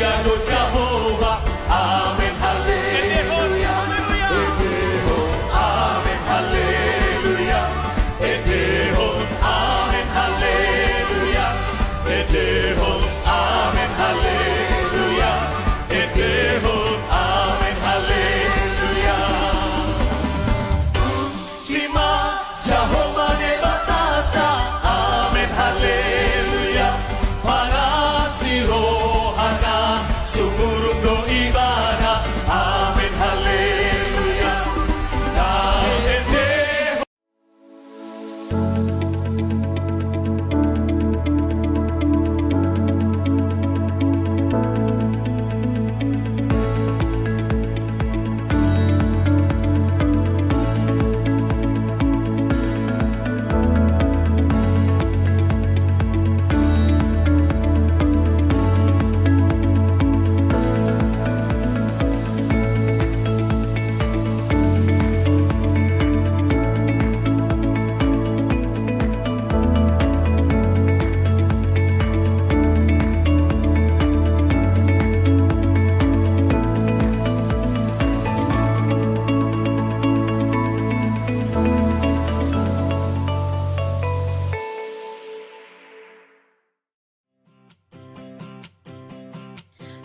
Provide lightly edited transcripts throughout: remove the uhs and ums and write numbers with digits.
Adon Jehovah. Amen, haleluya. Edehon, amen, haleluya. Edehon, amen, haleluya. Edehon, amen, haleluya. Edehon, amen, haleluya. Shema Jehovah Nebatata, amen, haleluya. Para sirohana sumurong do ibada, amen, haleluya. Edehon.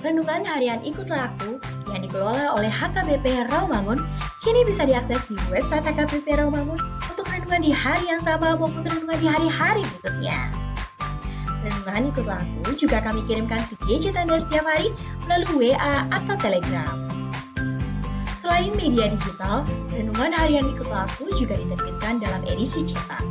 Renungan harian Ikutlah Aku yang dikelola oleh HKBP Rawamangun kini bisa diakses di website HKBP Rawamangun untuk renungan di hari yang sama maupun renungan di hari-hari berikutnya. Renungan Ikutlah Aku juga kami kirimkan ke gadget Anda setiap hari melalui WA atau Telegram. Selain media digital, renungan harian Ikutlah Aku juga diterbitkan dalam edisi cetak.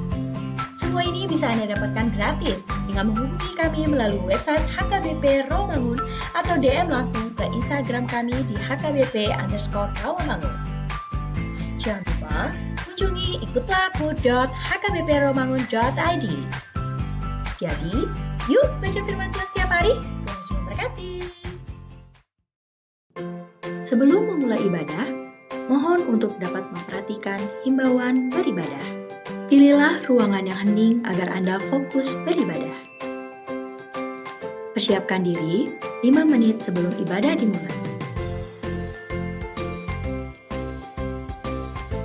Semua ini bisa Anda dapatkan gratis dengan menghubungi kami melalui website HKBP Rawamangun atau DM langsung ke Instagram kami di HKBP_Rawamangun. Jangan lupa kunjungi ikutlahku.hkbprawamangun.id. Jadi, yuk baca firman Tuhan setiap hari. Tuhan Yesus memberkati. Sebelum memulai ibadah, mohon untuk dapat memperhatikan himbauan beribadah. Pilihlah ruangan yang hening agar Anda fokus beribadah. Persiapkan diri 5 menit sebelum ibadah dimulai.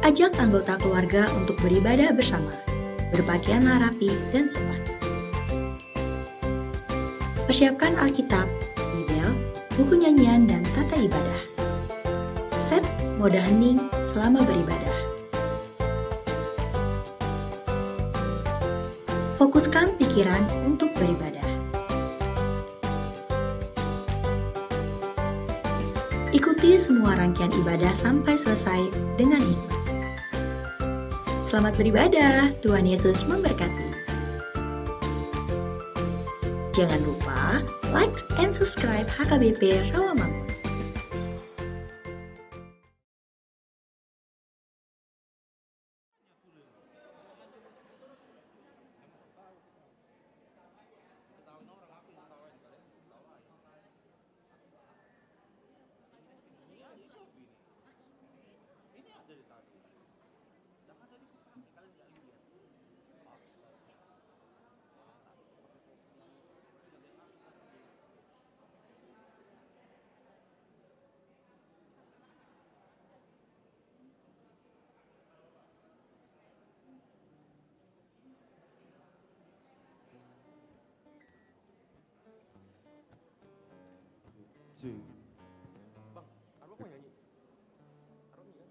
Ajak anggota keluarga untuk beribadah bersama. Berpakaianlah rapi dan sopan. Persiapkan Alkitab, Bibel, buku nyanyian, dan tata ibadah. Set mode hening selama beribadah. Fokuskan pikiran untuk beribadah. Ikuti semua rangkaian ibadah sampai selesai dengan hikmat. Selamat beribadah, Tuhan Yesus memberkati. Jangan lupa like and subscribe HKBP Rawamangun. Bang, Arwah mau nyanyi? Arwah nyanyi?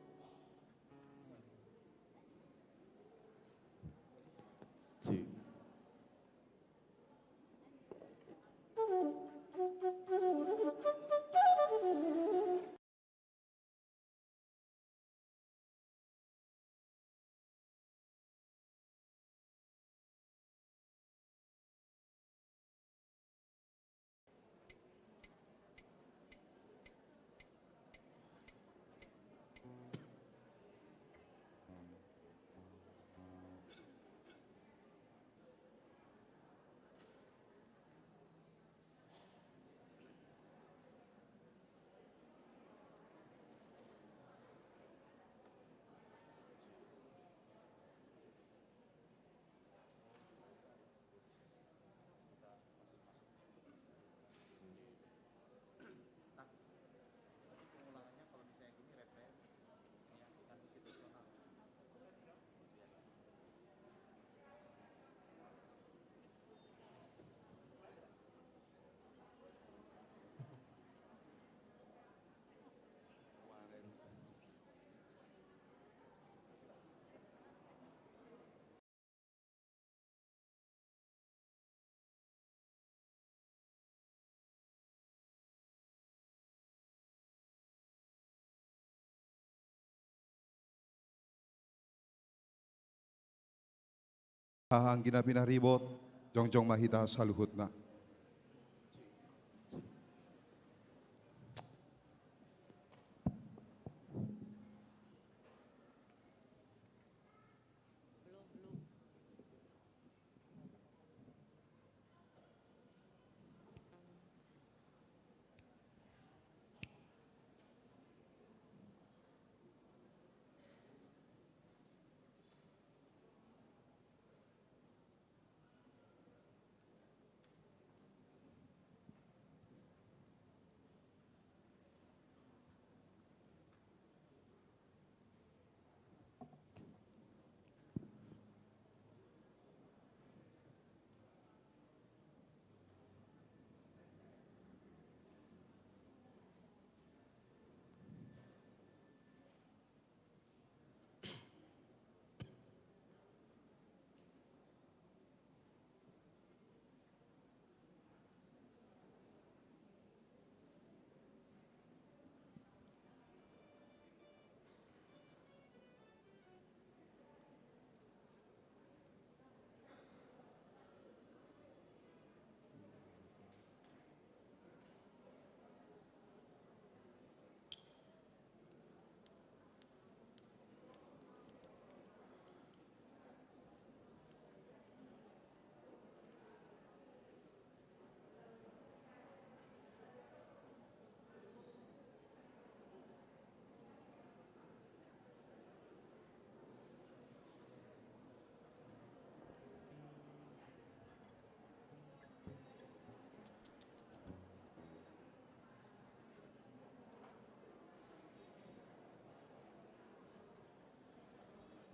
hahang ginapinah ribot, jongjong mahita saluhutna.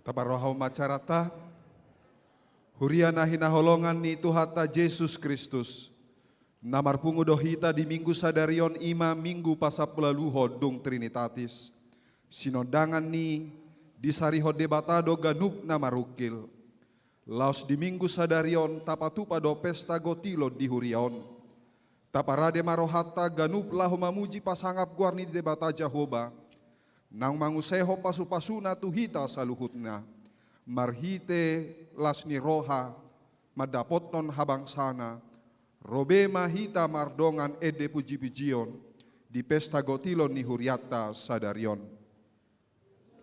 Tabarohau macarata, huriana hina holongan ni Tuhata Yesus Kristus. Namar pungu dohita di minggu sadarion ima minggu pasapulaluho dung Trinitatis. Sinondangan ni disariho debatado ganup namarukil. Laos di minggu sadarion tapatupa do pesta gotilo di hurion. Taparade marohata ganup lahu mamuji pasangap guarni di debata Jehovah. Nang manguseho pasu-pasuna tuhita saluhutna, marhite lasni roha, madapotnon habang sana, robe mahita mardongan ede puji-pujion, di pesta gotilon ni huriata sadarion.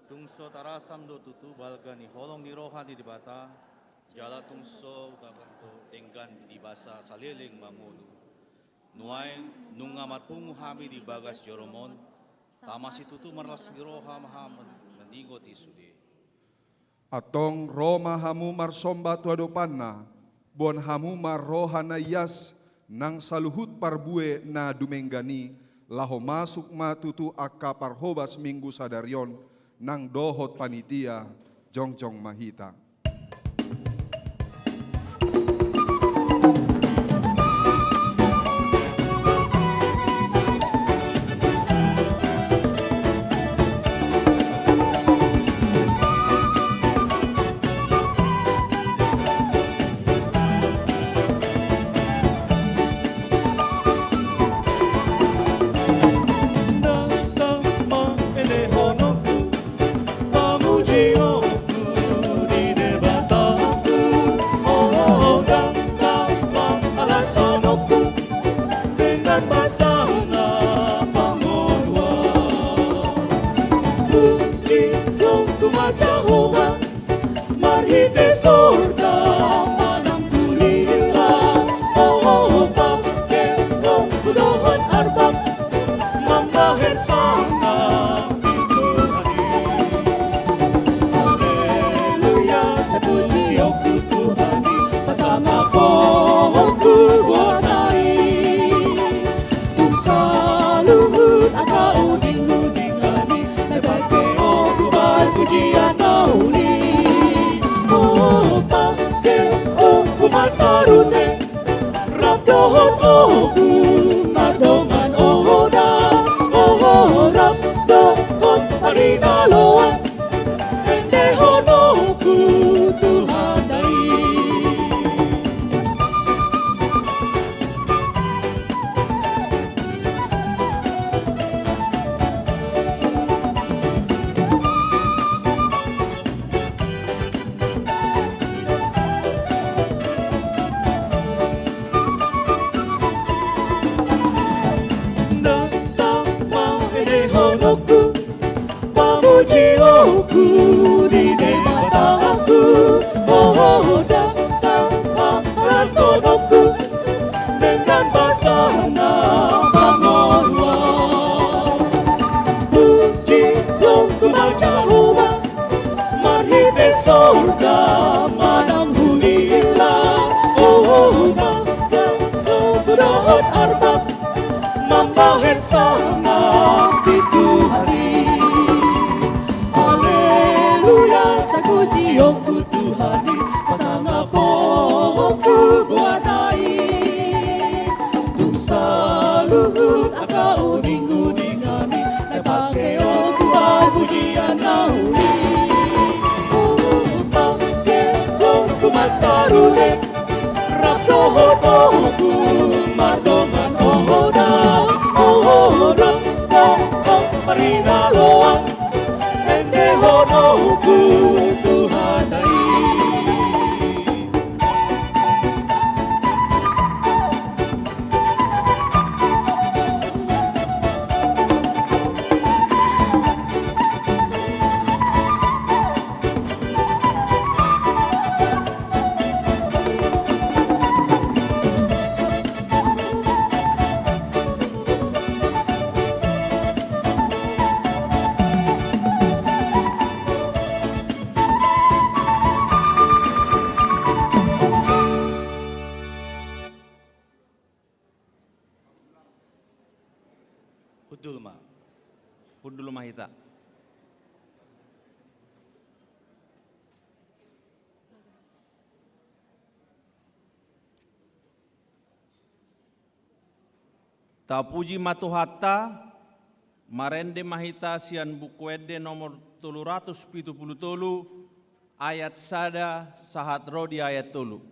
Tungso tarasam do tutu balga ni holong ni roha di debata, jala tungso ukakanto tenggan di basa saliling mamulu. Nuay nunga marpungu hami di bagas joromon, tamasi tutu marlas di roha mahamad mendigot isude. Atong Roma hamu marsomba tuadopanna, bon hamu marroha na yas nang saluhut parbue na dumenggani, laho masuk matutu akka parhobas minggu sadarion, nang dohot panitia, jongjong mahita. lahir senang itu hari. Haleluya, sakuji ku Tuhani, pasang pohonku buatai. Tung saluhut aka uning-uningani, nepake ku pujian nauli. Pake ku masarure, rap doho-dohoku, matongan ohoda, ohoda, marina loang, ende honoku Tuhanai. Hudul Mahita. Tapuji matuhatta marende mahita sian bukuede nomor 377 ayat sada sahat rodi ayat 3.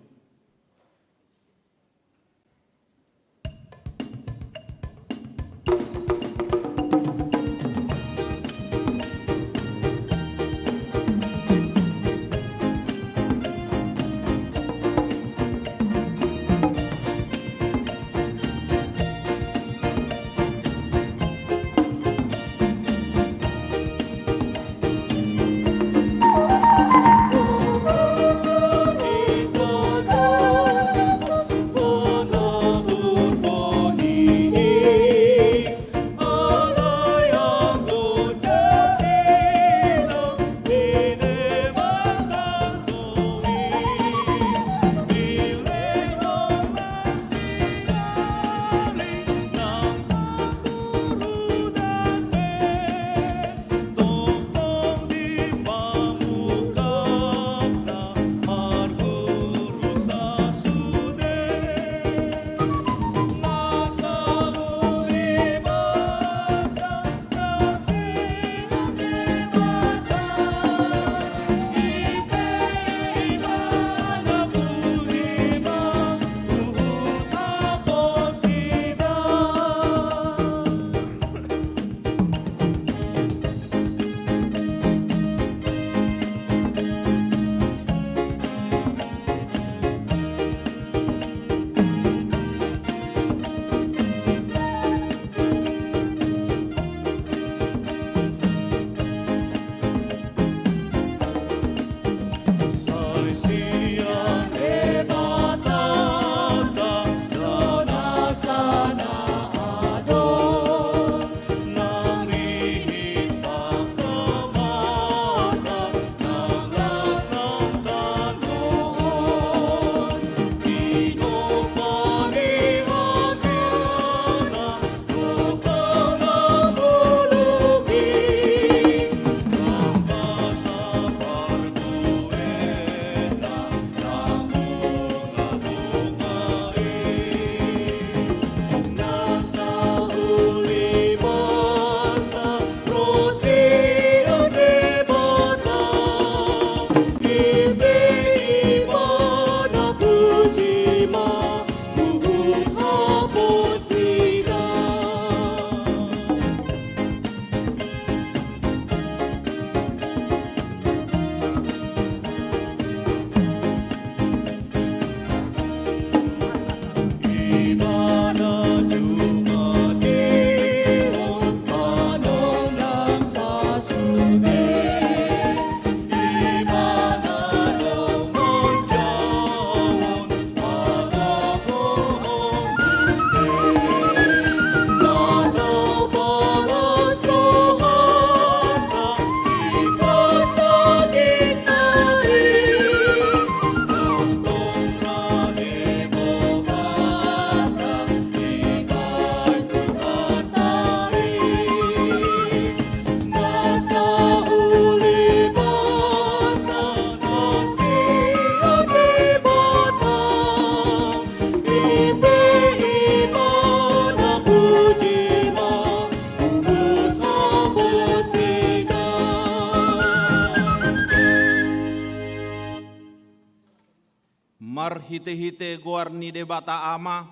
marhite-hite guarni debata ama,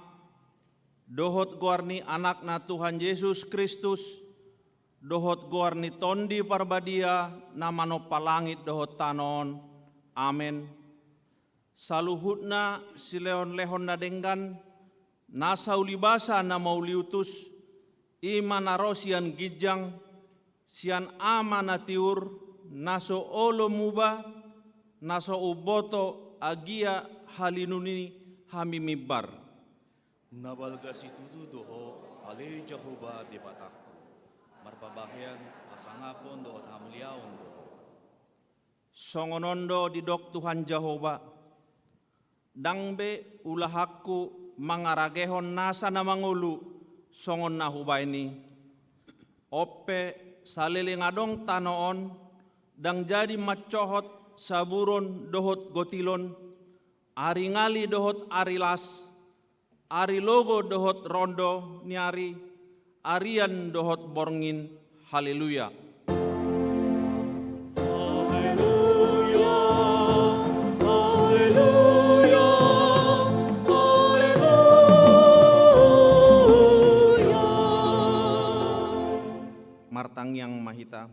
dohot guarni anakna Tuhan Yesus Kristus, dohot guarni tondi parbadia namano palangit dohot tanon. Amen. Saluhutna sileon lehon na denggan, nasa ulibasa na mauliutus, ima narosian gijang, sian ama na tiur, naso olo muba, naso uboto agia halinuni hamimibar. Nabalga si tutu doho ale Jehovah di bataku, marpabahian pasangapon dohot hamliaon doho. Songonondo di dok Tuhan Jehovah, dangbe ulahakku mangaragehon nasa na mangulu songon na hubaini. Ope saliling adong tanoon, dang jadi macohot saburon dohot gotilon, ari ngali dohot arilas, ari logo dohot rondo niari, arian dohot borngin. Haleluya. Martang yang mahita,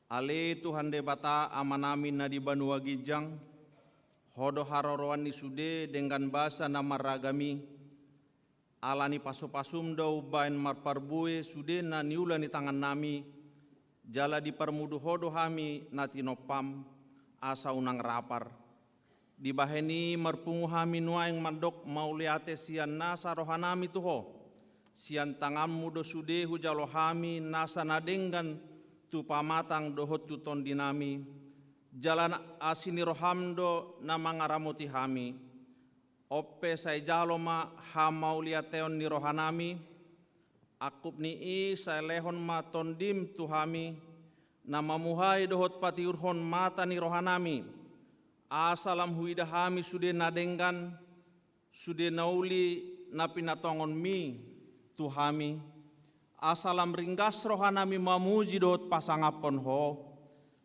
ale Tuhan debata amanami na di banua gijang, hodo haroroan ni sude dengan bahasa nama ragami, alani paso-pasum do bain marparbue sude na niula ni tangan nami, jala di permudu hodo hami nati nopam, asa unang rapar. Di baheni marpungu hami nuaing mandok mauliate sian nasa rohanami tuho, sian tangan mudo sude hujalo hami nasa nadenggan tu pamatang dohot tu tondinami, jalan asini rohamdo na mangaramuti hami. Ope say jaloma hamau liateon ni rohanami, akup ni say lehon ma tondim tu hami, na mamuhay dohot patiurhon mata ni rohanami, asalam huida hami sude nadenggan, sude nauli na pinatongon mi, Tuhami, asalam ringgas rohanami mamuji dohot pasangapon ho,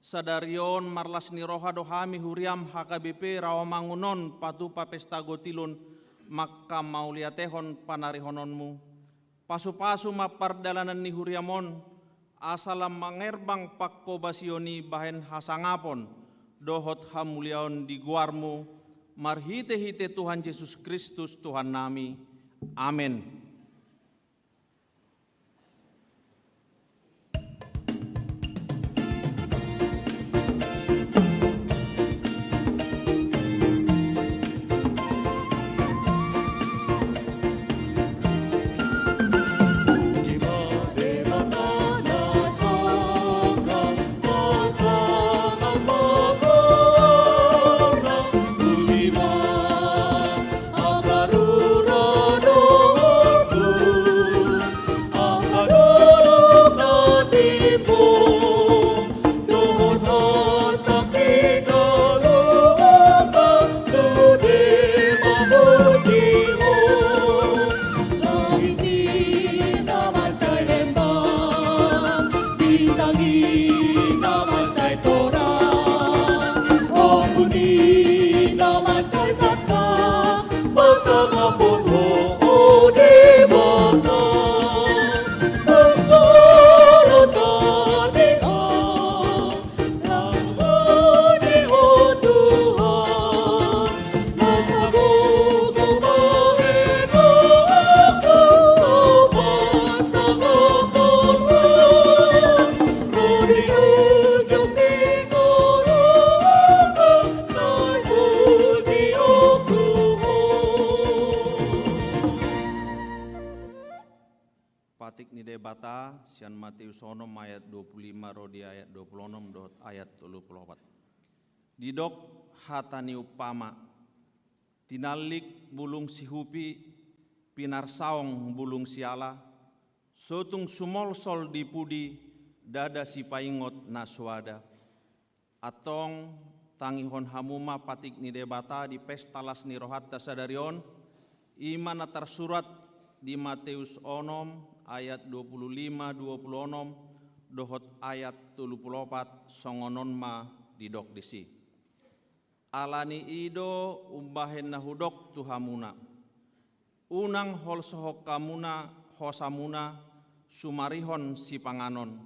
sadarion marlas ni roha dohami huriam HKBP Rawamangunon patupa pesta gotilon makka mauliatehon panarihononmu, pasu-pasu mapardalanan ni huriamon, asalam mangerbang pakko basioni bahen hasangapon, dohot hamuliaon di guarmu, marhite-hite Tuhan Yesus Kristus Tuhan nami. Amin. Sian Matius onom ayat 25 rodi ayat 26 dot ayat 34. Didok hatani upama, tinalik bulung sihupi, pinarsaong bulung siala, sotung sumol sol dipudi, dada si paingot naswada. Atong tangihon hamuma patik ni debata di pestalas ni rohatta sadarion, iman tersurat di Matius onom ayat 25-26 dohot ayat 34 songonon ma didok disi. alani ido umbahen na hudok tuhamuna. Unang hol sohokamuna hosamuna sumarihon si panganon.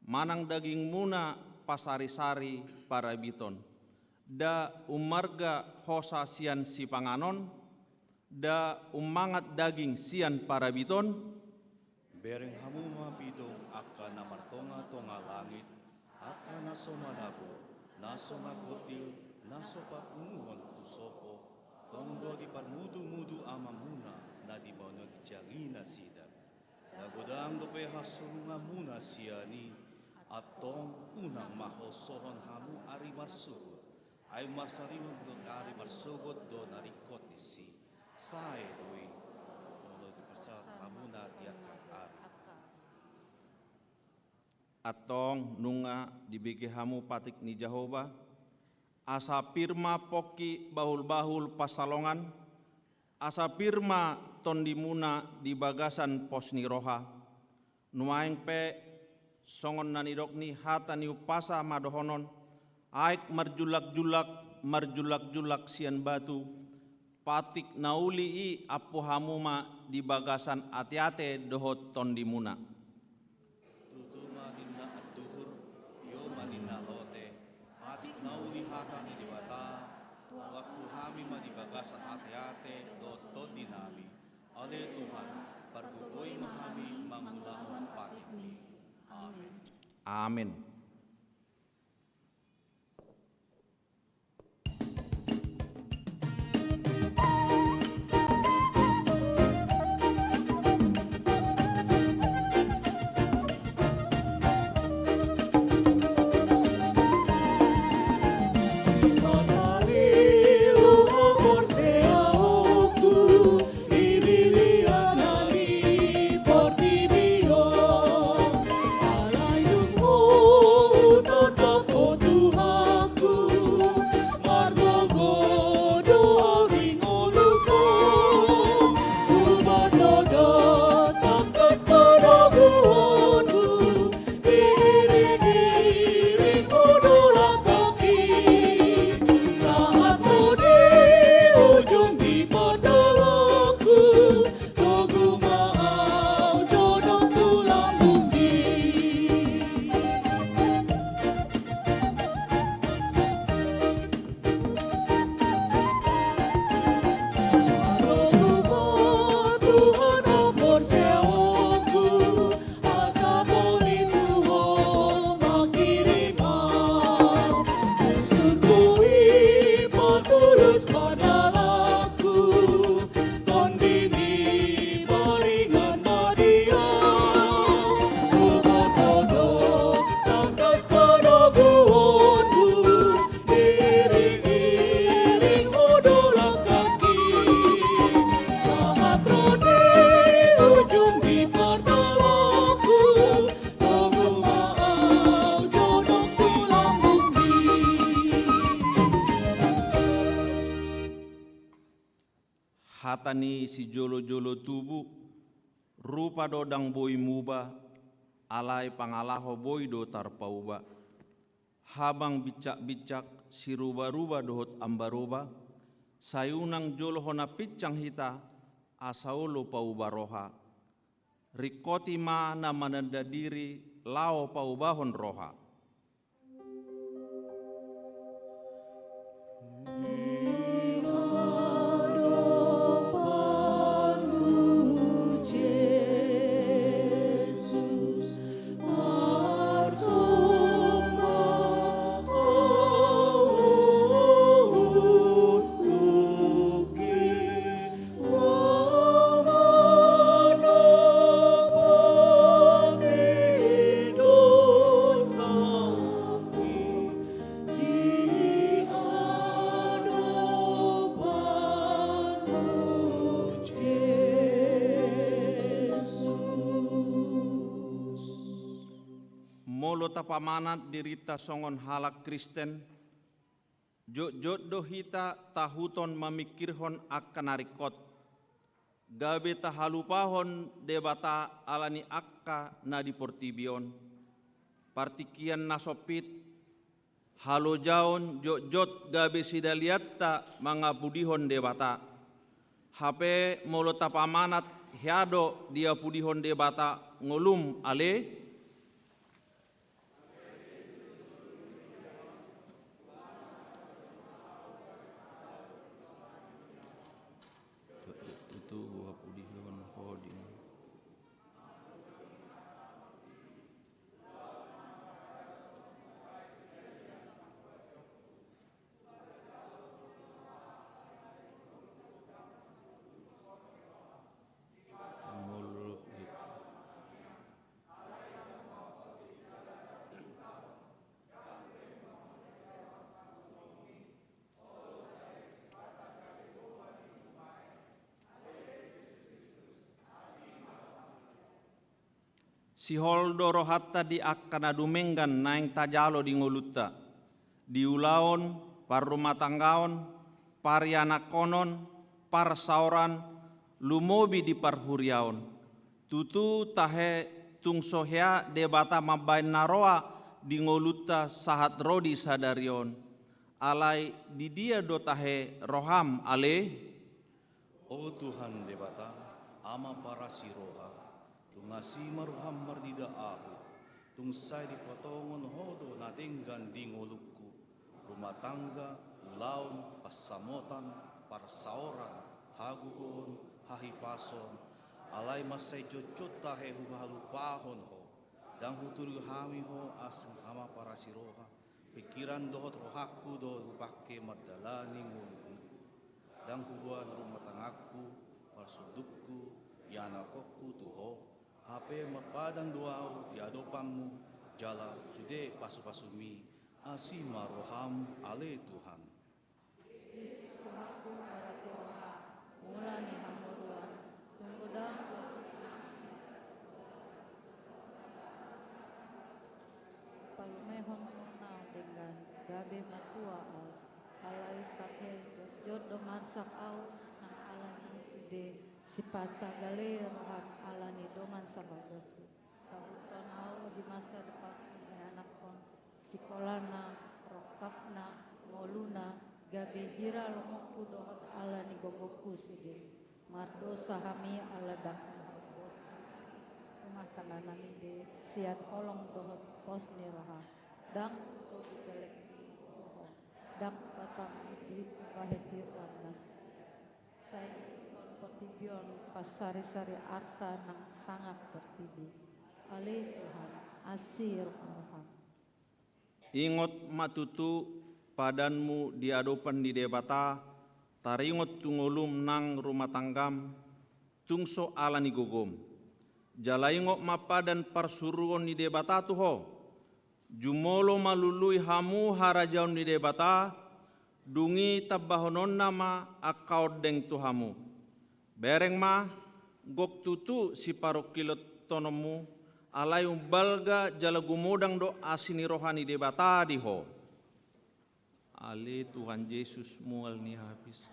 Manang daging muna pasari-sari parabiton. Da umarga hosa sian si panganon, da umangat daging sian parabiton. Bereng hamuma bidong akka na martonga-tonga langit, akka na somanabo, naso magotil, naso papunguhon tusopo, tondo di parmudu-mudu amamuna na di mo nagtiagina sida. Nagodang dope hasurunga muna siyani, at tong unang mahosohon hamu ari marsugod, ay marsariwan do ari marsugod do narikot ni si, sae doin, tondo di persat amuna diakang ari. Atong nunga dibigi hamu patik ni Jehovah, asa pirma poki bahul-bahul pasalongan, asa pirma tondimuna di bagasan pos ni roha, nuaeng pe songon nanidok ni hata ni upasa madohonon, aik marjulak-julak sian batu, patik nauli i apu hamuma di bagasan ate-ate dohot tondimuna. Nauli hata ni dibata, waktu kami madibagasan ate-ate do dinami, ale Tuhan, parbukoy mahami mangulahon patimi. Amen. Amin. Hatani si jolo-jolo tubu, rupa dodang boy muba, alai pangalaho boy do tarpauba. Habang bicak-bicak si ruba-ruba dohot ambaroba, sayunang jolo hona piccang hita, asaulo paubaroha. Rikoti mana manandadiri, lao paubahon roha. Tapamanat dirita songon halak Kristen, jod dohita tahuton memikirhon akan narikot, gabe tahalupahon debata alani akka na diportibion, partikian nasopit, Halo jaon jot gabe sidaliatta mangapudihon debata. Hape molota pamanat hiado dia pudihon debata ngolum ale. Itu gua pudihon hoding. Si holdo rohatta di akkana dumenggan naeng tajalo di ngolutta. Di ulaon, par rumah tanggaon, par anak konon, par sauran, lumobi di parhuriaon. Tutu tahe tung sohea debata mabain naroa di ngolutta sahat rodi sadarion. Alai di dia do tahe roham ale. O Tuhan debata, ama para siroha, tungasi maruham mardida aku, tungsay di potongon hodo na tinggan di ngolukku, rumah tangga, ulaon, pasamotan, parsaoran, haguon, hahipason, alay masay jojot tahe huhalupahon ho, dang huturu hami ho aseng ama para siroha, pikiran dohot rohaku do upake mardalani ngolukku, dang hubuan rumah tanggaku, parsudukku, yanakokku tuho, hape mapadan duau di adopanmu, jala sude pasu-pasumi, asima roham ale Tuhan. Yesus Tuhanku para siroha, mulani hamurua, tunggudang palumehon munau dengan gabe matua au, alai take jodoh masak au, nang alani sude sipata gale roham alani doman sabagosu. Tahuton au di masa depan ni anak kon, sikolana, rokapna, moluna, gabe hira lomokku dohot alani gogoku sude. Mardo sahami ala dakku bos. Rumah tangga nami de siat kolong dohot pos ni roha. Dang to digelek roho. Dang patang di bahetir warna. Saya pertibion pas sari-sari arta nang sangat pertibi. Ale Tuhan asir roham. Ingot matutu padanmu diadopan di debata, taringot tungolum nang rumah tanggam, tungso alani gogom. Jalaingok mapadan parsuruon di debata tuho, jumolo malului hamu harajaun di debata, dungi tabahonon nama akaud deng tuhamu. Bereng ma, gok tutu si parokilot tonomu, alai umbalga jala gumodang do asini rohani debata diho. Ale Tuhan Yesus mual ni habis.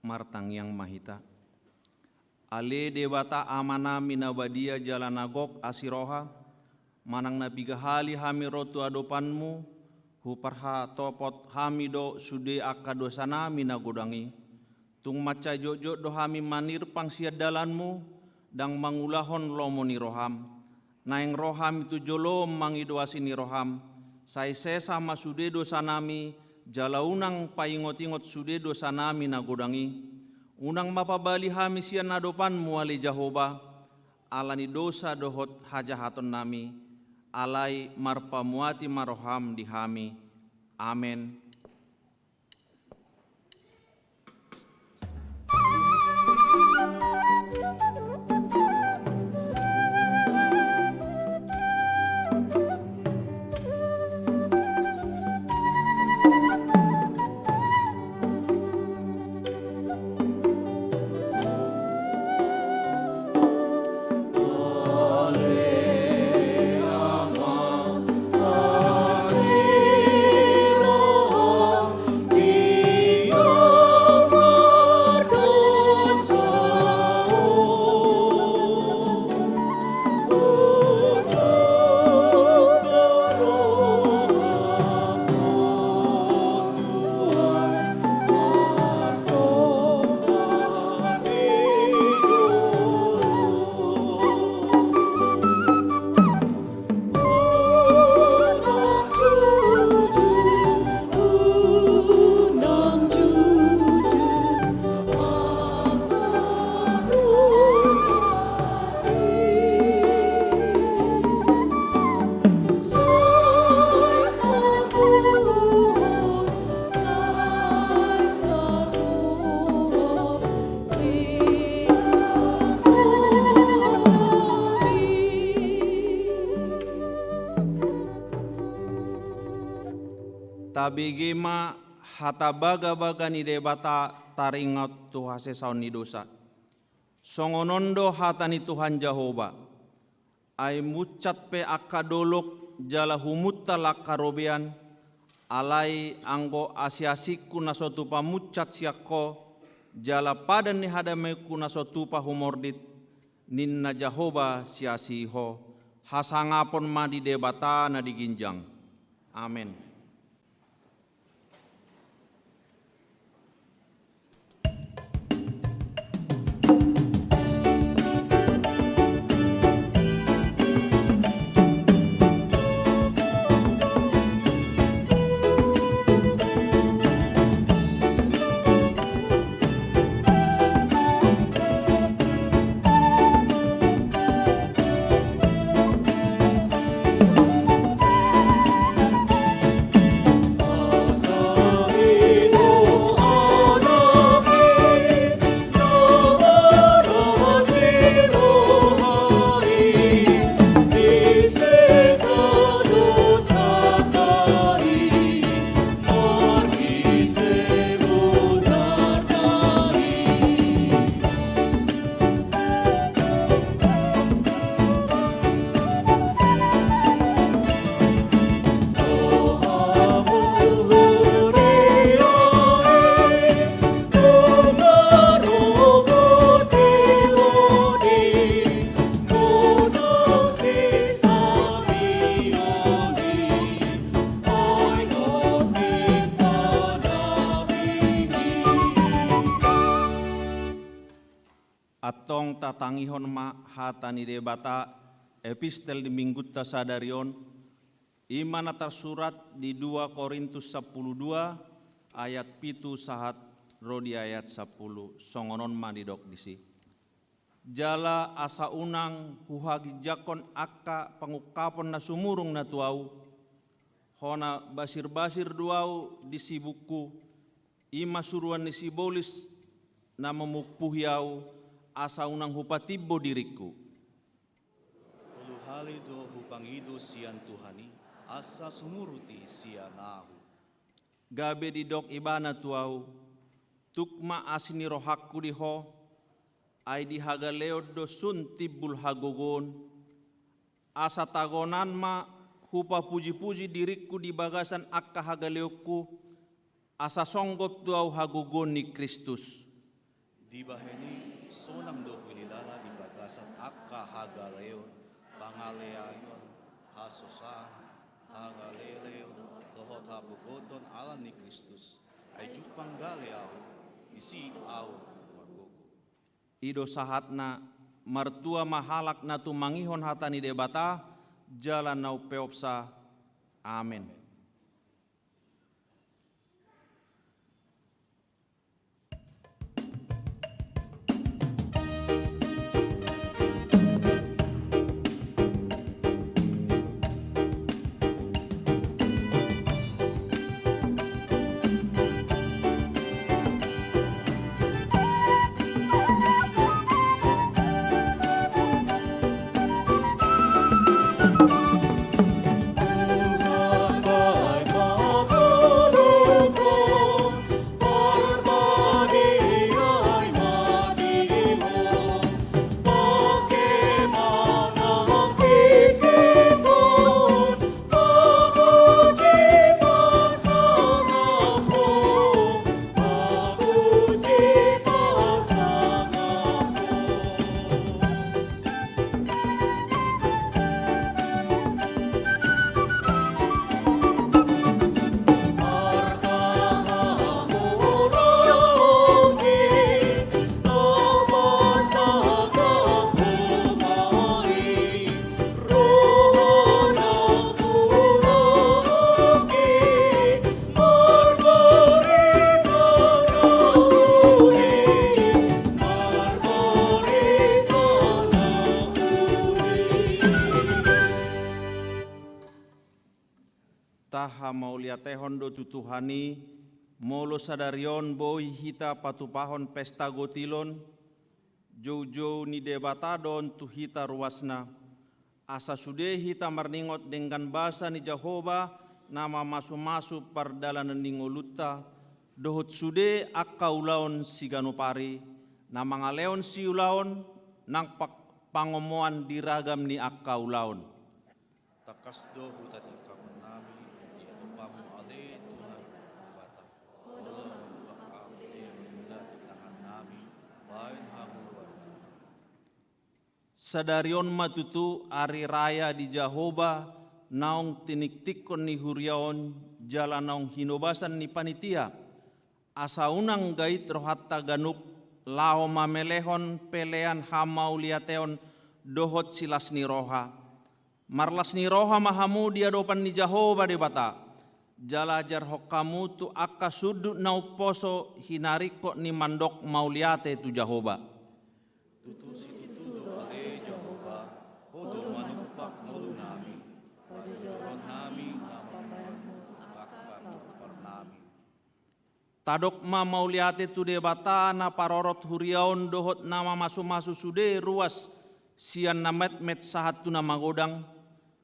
Martang yang mahita. Ale dewata amana minabadia jalanagok asiroha, manang nabigahali hami rotu adopanmu, huparha topot hamido sude akadosana minagodangi. Tung maca jojo do hami manir pangsiad dalanmu, dang mangulahon lomoni roham. Naeng roham itu jolo mangidoasini roham, sai sama sude dosanami, jalaunang paingot-ingot sude dosa nami nagodangi, unang mapabali hami sian nadopanmu ali Jahoba, alani dosa dohot hajahaton nami, alai marpamuati maroham di hami. Amen. tabigema hata baga-baga ni debata taringat tuhase saun ni dosa. Songonondo hata ni Tuhan Jehova. Ay mucat pe akadolok jala humutta lakarobean alai anggo asiasiku nasotu pamucat siakko jala padan ni hadameku nasotu pahumordit ninna Jehova siasiho hasangapon ma di debata na diginjang. Amin. Atong tatangihon ma hatani debata epistel di minggutta sadarion imana tersurat di 2 Korintus 12 ayat 7 sahat rodi ayat 10 songonon ma didok disi. Jala asa unang huhagi jakon akka pangukapon na sumurung na tuau hona basir-basir duau disi buku ima suruan ni sibolis na memukpuhiau asa unang hupatibbo diriku. Ulu halido hupangido sian Tuhani, asa sumuruti sian nahu. Gabe didok ibana tuau, tukma asini rohakku diho, ay dihagaleod do sun tibbul hagogon, asa tagonan ma hupa puji-puji diriku di bagasan akka hagaleokku, asa songgop tuau hagogon ni Kristus. Di baheni sonang do hulilala di bagasan akka hagaleon pangaleayon hasosan hagaleleon lohot habugoton alan ni Kristus ay jupang galeaw isi aw magogo. Ido sahatna martua mahalak na tumangihon hatani debata jalan nau peopsa. Amin. Taha mauliatehon do tutuhani molo sadarion boi hita patupahon pesta gotilon jojo ni debatadon tu hita ruasna asa sude hita marningot dengan bahasa ni Jehova nama masu-masu pardalanan ningoluta, dohot sude akka ulaon siganupari, nama ngaleon si ulaon, nang pangomoan diragam ni akka ulaon. Takas do hutati kapun nami, ia lupamu ale Tuhan bata. Olah bakal dia di tangan nami, bain hamuluan nami. Sadarion matutu ari raya di Jahoba, naong tiniktikon ni huriaon, jala naong hinobasan ni panitia. Asa unang gait rohatta ganup, lao mamelehon pelean hamau liateon, dohot silas ni roha. Marlas ni roha mahamu dia dopan ni Jahoba de bata. Jalajar hokamu tu akka sudut nau poso hinariko ni mandok mauliate tu Jahoba. Tutu situ do ale Jehovah, hodo manupak mulu nami, pajujuran nami namamu akan per nami. Tadok ma mauliate tu de bata na parorot huriaon dohot nama masu-masu sude ruas sian namet met sahat tu nama godang.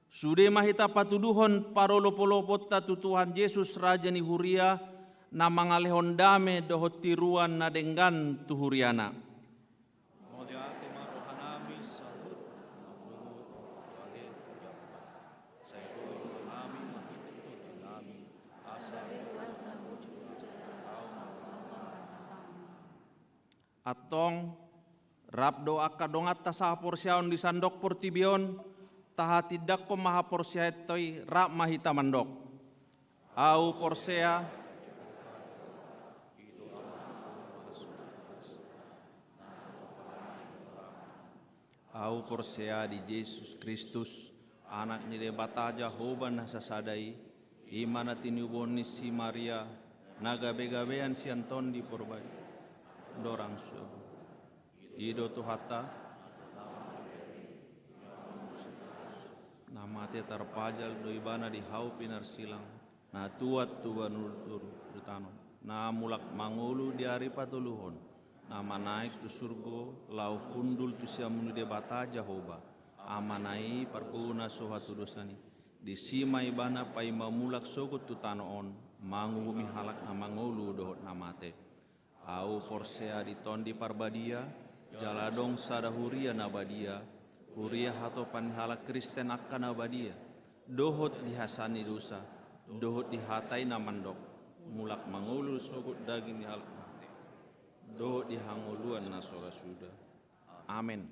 Sude mahita patuduhon parolopolopot tatu Tuhan Yesus Raja ni huria na mangalehon dame dohot tiruan na denggan tu huriana. Moliate marohanami sahut napunut ale Jehovah. Saya koi mahami mahitutu nami asa Atong rabdo akadongat tasah porsiaon di sandok portibion taha tidak ko maha porsia toy rap mahita mandok. Au porsea di Yesus Kristus anak ni debata Jehovah nasasadai imana tinubon ni si Maria nagabe-gabean si Anton di porbai dorang subuh ido tuhata nama te tarpajal doibana di hau pinar silang na tuat tuan nur dutano na mulak mangulu di hari patuluhon nama naik tu surgo lau hundul tu siamunu de bata Jahoba amanai parpuna sohatu dosani di sima ibana pai mamulak sogut tu tanoon mangu bumi halak na mangulu dohot namate au porsea di tondi parbadia jaladong sadahuria nabadia huria hato panhala Kristen akan abadia dohot dihasani dosa dohot dihatai namandok mulak mangulu sogut daging dihalak mate dohot dihanguluan nasora sudah amin.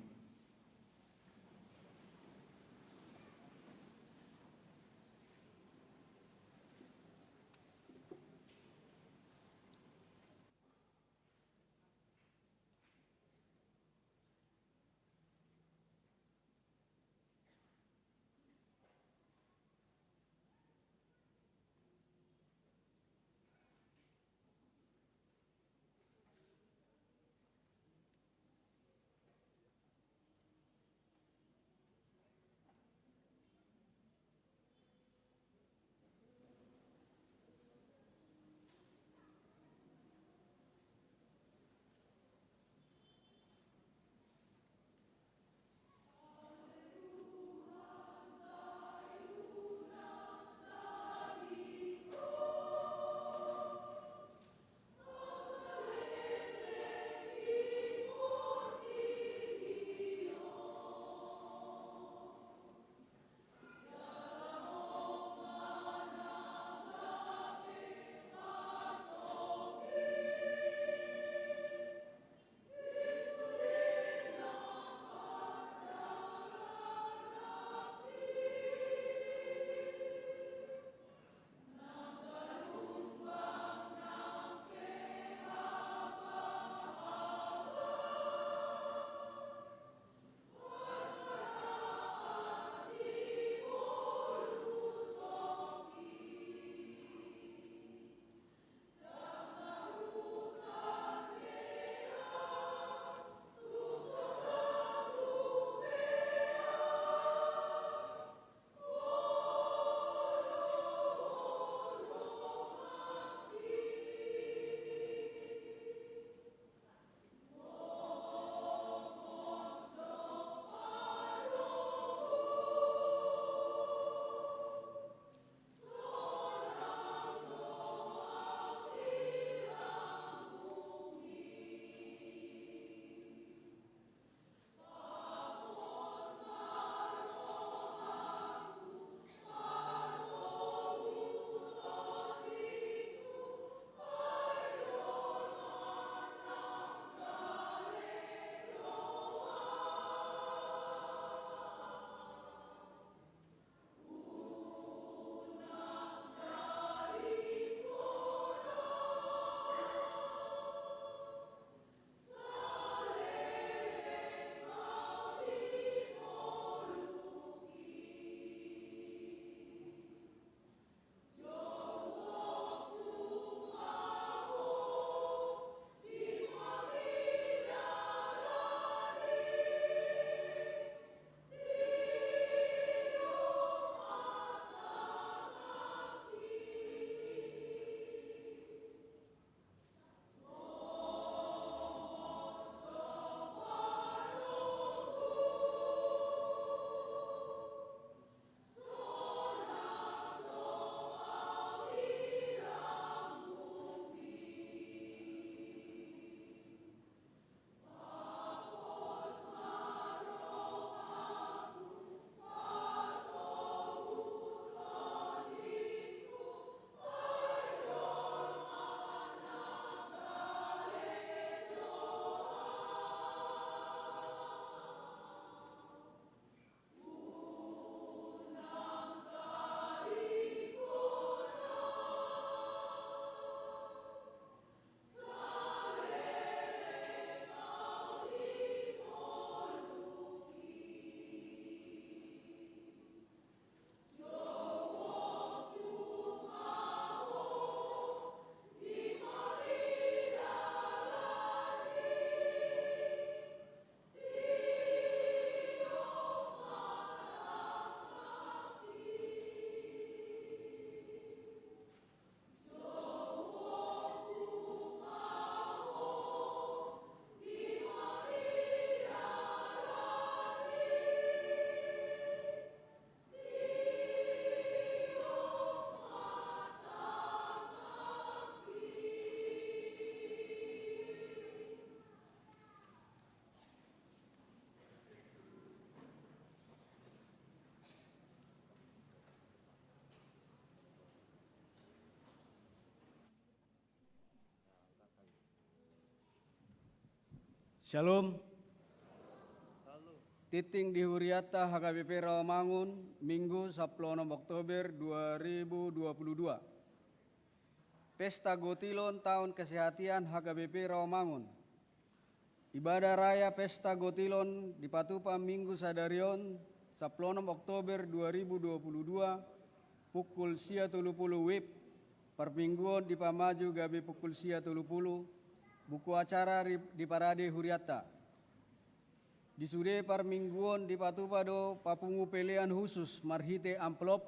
Shalom. Titing di Huriata HKBP Rawamangun, Minggu 16 Oktober 2022. Pesta Gotilon Tahun Kesehatan HKBP Rawamangun. Ibadah Raya Pesta Gotilon di Patupa Minggu Sadarion 16 Oktober 2022 pukul 30 WIB permingguan di Pamaju Gabe pukul 30 buku acara di Parade Huriata. Di sude permingguan di Patupado papungu pelean khusus marhite amplop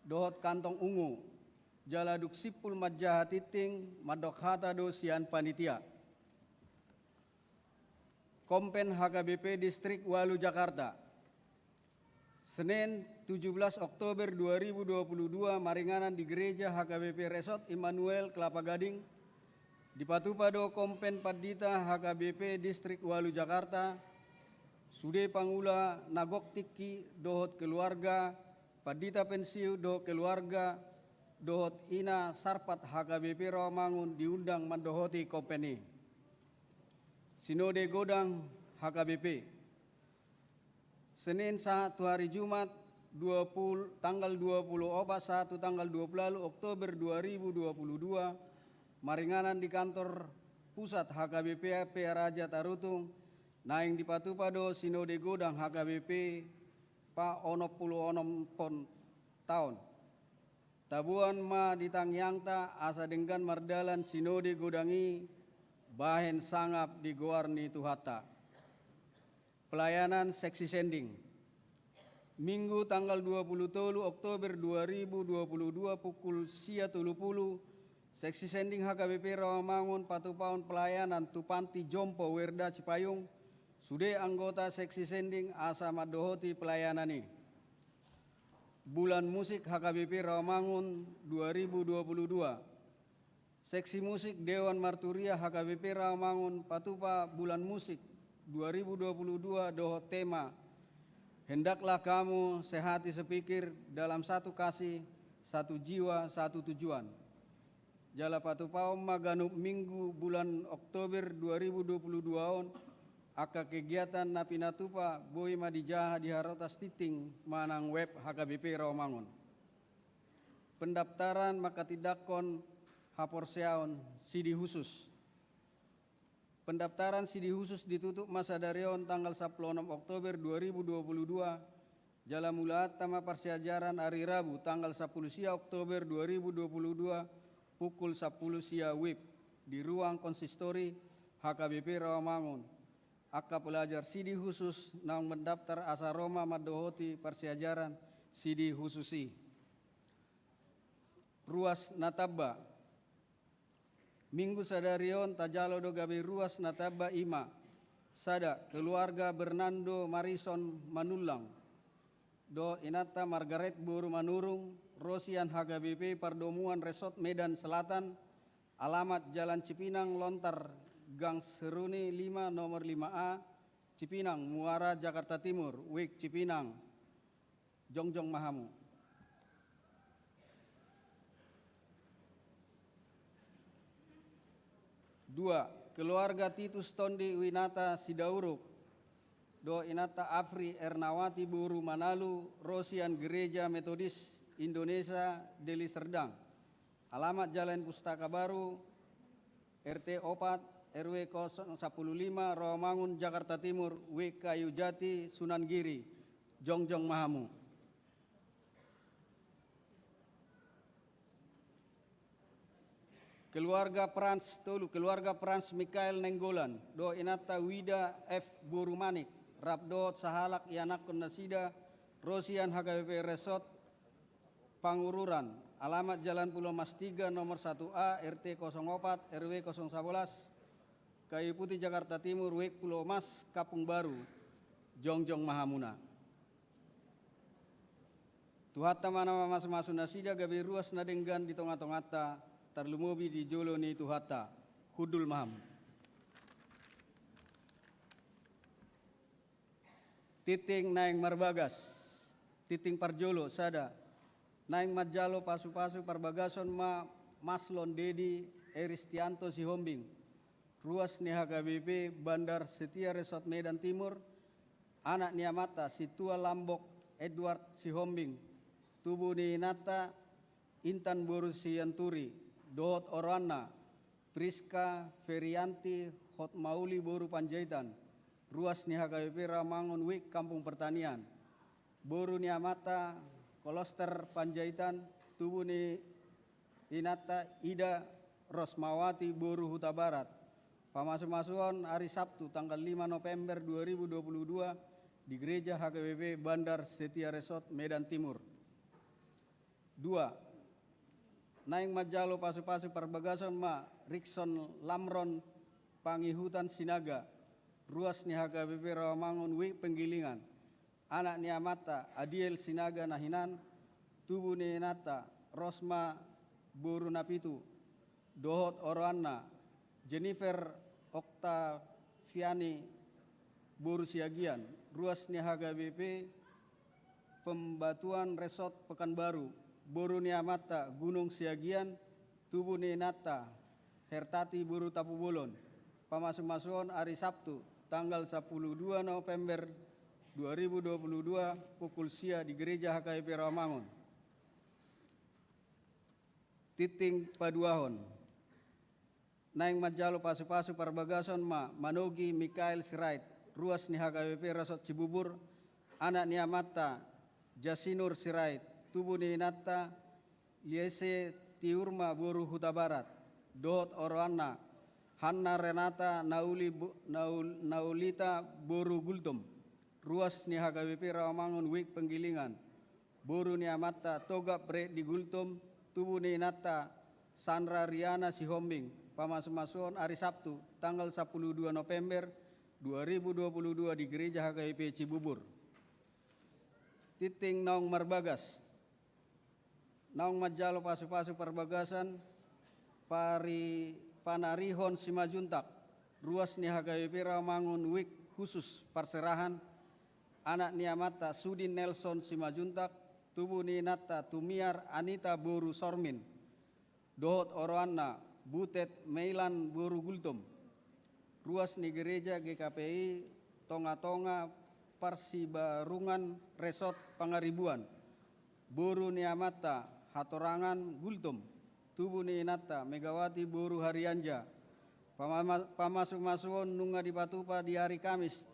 dohot kantong ungu jaladuk sipul majah titing madok hata do sian panitia. Kompen HKBP Distrik Walu Jakarta. Senin 17 Oktober 2022 maringanan di Gereja HKBP Resort Immanuel Kelapa Gading di Patupado Kompen Padita HKBP Distrik Walu Jakarta. Sude pangula nagok tiki dohot keluarga, Padita pensiu dohot keluarga, dohot ina sarpat HKBP Rawamangun diundang mandohoti kompeni. Sinode Godang HKBP. Senin 1 hari Jumat tanggal 1 tanggal 20 Oktober 2022 maringanan di kantor pusat HKBP AP Raja Tarutung. Naing di Patupado Sinode Godang HKBP pa 66 tahun. Tabuan ma ditangyangta asa denggan mardalan Sinode Godangi bahen sangap di Goarni Tuhata. Pelayanan seksi sending. Minggu tanggal 23 Oktober 2022 pukul 30 seksi sending HKBP Rawamangun Patupaon pelayanan Tupanti Jompo Werda Cipayung. Sude anggota seksi sending asa madohoti pelayanani. Bulan musik HKBP Rawamangun 2022. Seksi musik Dewan Marturia HKBP Rawamangun Patupa bulan musik 2022 dohot tema hendaklah kamu sehati sepikir dalam satu kasih, satu jiwa, satu tujuan. Jala Patupa Maganup Minggu bulan Oktober 2022 on aka kegiatan napinatupa boy madijaha di harotas titing manang web HKBP Rawamangun. Pendaftaran maka tidakon haporseaon sidi khusus. Pendaftaran sidi khusus ditutup masa darion tanggal 16 Oktober 2022. Jala mulaat tama persiajaran hari Rabu tanggal 10 sia Oktober 2022 pukul 10 sia WIB di ruang konsistori HKBP Rawamangun. Aka pelajar sidi khusus nang mendaftar asa Roma madohoti persiajaran sidi khususi. Ruas Nataba. Minggu sadarion tajalo do gabe ruas Nataba ima. Sada keluarga Bernardo Marison Manulang. Do inata Margaret Buru Manurung, Rosian HKBP Pardomuan Resort Medan Selatan. Alamat Jalan Cipinang Lontar Gang Seruni 5 nomor 5A Cipinang Muara Jakarta Timur Wik Cipinang Jongjong Mahamu. Dua, keluarga Titus Tondi Winata Sidauruk do inata Afri Ernawati Buru Manalu Rosian Gereja Metodis Indonesia Deli Serdang. Alamat Jalan Pustaka Baru RT 4 RW 015 Rawamangun Jakarta Timur W Kayu Jati Sunan Giri Jongjong Mahamu. Keluarga Frans Mikael Nenggolan do inata Wida F Burumanik Rabdot Sahalak Yanakon Nasida Rosian HKBP Resort Pangururan. Alamat Jalan Pulau Mas 3 nomor 1A RT 04 RW 011 Kayu Putih Jakarta Timur Wek Pulau Mas Kapung Baru Jongjong Mahamuna. Tuhata mana mas nasida gabe ruas nadenggan di tonga-tongata tarlumobi di jolo ni tuhata hudul maham. Titing naing marbagas titing parjolo sada naing majalo pasu-pasu parbagason ma Maslon Dedi Eristianto Sihombing. ruas ni HKBP Bandar Setia Resort Medan Timur, anak ni Amata Situa Lambok Edward Sihombing, tubuh ni Nata Intan Boru Sianturi, Dohot Orwana, Priska Ferianti Hot Mauli Boru Panjaitan, ruas ni HKBP Ramangun Wik Kampung Pertanian, Boru ni Amata Koloster Panjaitan, tubuh ni Inata Ida Rosmawati Boru Huta Barat. Pamasukan hari Sabtu tanggal 5 November 2022 di Gereja HKBP Bandar Setia Resort Medan Timur. 2. Naing Majalo Pasu-Pasu Perbagasan Ma Rikson Lamron Pangihutan Sinaga, ruas ni HKBP Rawamangun Wik Penggilingan, anak ni Amata Adiel Sinaga Nahinan, tubuh ni Nata Rosma Boru Napitu, Dohot Orwana, Jennifer Oktaviani Boru Siagian, ruas ni HKBP Pembatuan Resort Pekanbaru, Boru ni Amata Gunung Siagian, tubuh ni Nata Hertati Boru Tapu Bolon. Pamasukan hari Sabtu tanggal 12 November 2022 pukul sia di Gereja HKBP Rawamangun. Titing Paduahon, Naing Majalo Pasu-Pasu Perbagasan Ma Manogi Mikael Sirait, ruas ni HKBP Resort Cibubur, anak ni Amata Jasinur Sirait, tubuh ni Nata Yese Tiurma Boru Huta Barat, Dohot Orwana, Hanna Renata Naulita Boru Gultum, ruas ni HKBP Rawamangun Wik Penggilingan, Boru ni Amata Toga Pre di Gultum, tubuh ni Nata Sandra Riana Sihombing. Pamasukan hari Sabtu tanggal 12 November 2022 di Gereja HKBP Cibubur. Titing Naung Marbagas, Naung Majalo Pasu-Pasu Perbagasan Panarihon Simajuntak, ruas ni HKBP Rawamangun Wik Khusus Perserahan, anak ni Amata Sudin Nelson Simajuntak, tubuh ni Nata Tumiar Anita Boru Sormin, Dohot Orwana Butet Meilan Boru Gultum, ruas ni Gereja GKPI Tonga-Tonga Parsibarungan Resort Pangaribuan, Boru ni Amata Hatorangan Gultum, tubuh ni Nata Megawati Boru Harianja. Pamasukan nunga di Patupa di hari Kamis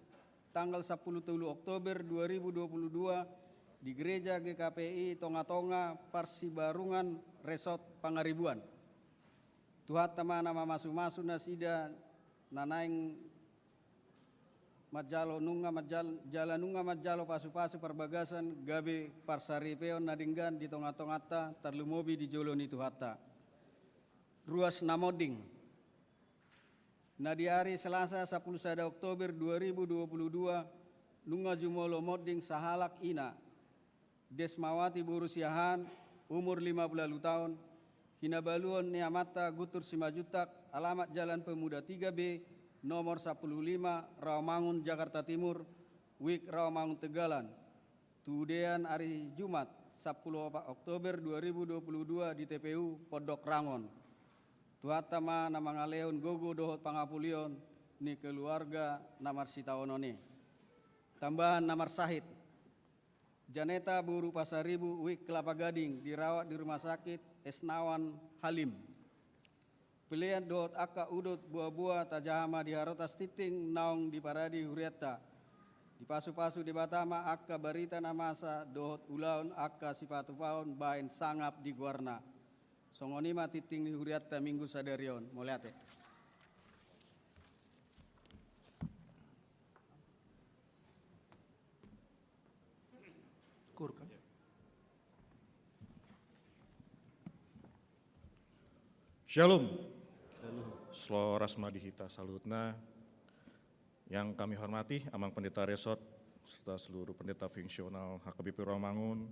tanggal 10 Oktober 2022 di Gereja GKPI Tonga-Tonga Parsibarungan Resort Pangaribuan. Tuhat tamana mamasu-masu nasida nanaing Majalo nunga jala nunga Majalo Pasu-Pasu Perbagasan gabe Parsaripeon nadinggan di Tonga-Tongata terlumobi di Joloni Tuhata. Ruas Namoding. Di hari Selasa 10 Oktober 2022 nunga Jumolo Moding Sahalak Ina Desmawati Boru Siahan umur 50 tahun, Hinabaluan ni Amata Gutur Simajutak, alamat Jalan Pemuda 3B, nomor 15, Rawamangun, Jakarta Timur, Wik Rawamangun Tegalan. Tudean hari Jumat 10 Oktober 2022 di TPU Podok Rangon. Tuhatama nama ngaleon gogo dohot pangapulion ni keluarga namar sitaonone. Tambahan namar sahid. Janeta Boru Pasaribu Wik Kelapa Gading dirawat di Rumah Sakit Esnawan Halim. Pilihan dohot aka udut buah-buah tajahama di Harotas Titing naung di Paradi Huriata. Di Pasu-Pasu di Batama aka barita namasa dohot ulaun aka sipatu paun bain sangap di Guarna. Songonima Titing di Huriata Minggu Sadarion. Moliate. Kurkan. Shalom. Slo Rasmadihita salutna. Yang kami hormati Amang Pendeta Resort serta seluruh pendeta fungsional HKBP Rawamangun,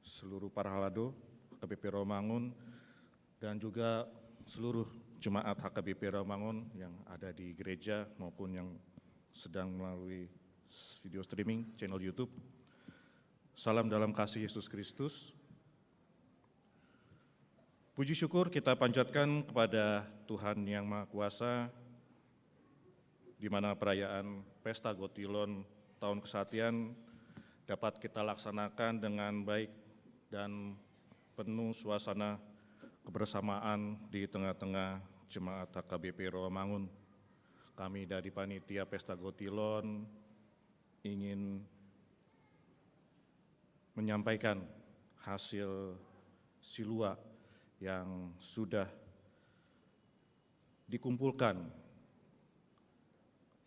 seluruh para halado HKBP Rawamangun, dan juga seluruh jemaat HKBP Rawamangun yang ada di gereja maupun yang sedang melalui video streaming channel YouTube. Salam dalam kasih Yesus Kristus. Puji syukur kita panjatkan kepada Tuhan Yang Maha Kuasa di mana perayaan Pesta Gotilon Tahun Kesatian dapat kita laksanakan dengan baik dan penuh suasana kebersamaan di tengah-tengah jemaat HKBP Rawamangun. Kami dari Panitia Pesta Gotilon ingin menyampaikan hasil silua yang sudah dikumpulkan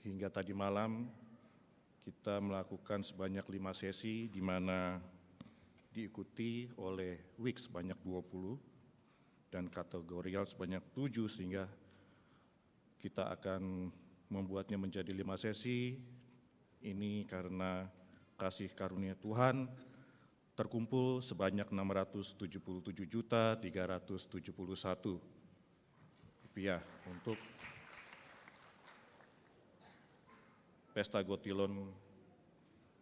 hingga tadi malam. Kita melakukan sebanyak 5 sesi di mana diikuti oleh week sebanyak 20 dan kategorial sebanyak 7, sehingga kita akan membuatnya menjadi 5 sesi. Ini karena kasih karunia Tuhan terkumpul sebanyak 677.371 rupiah untuk Pesta Gotilon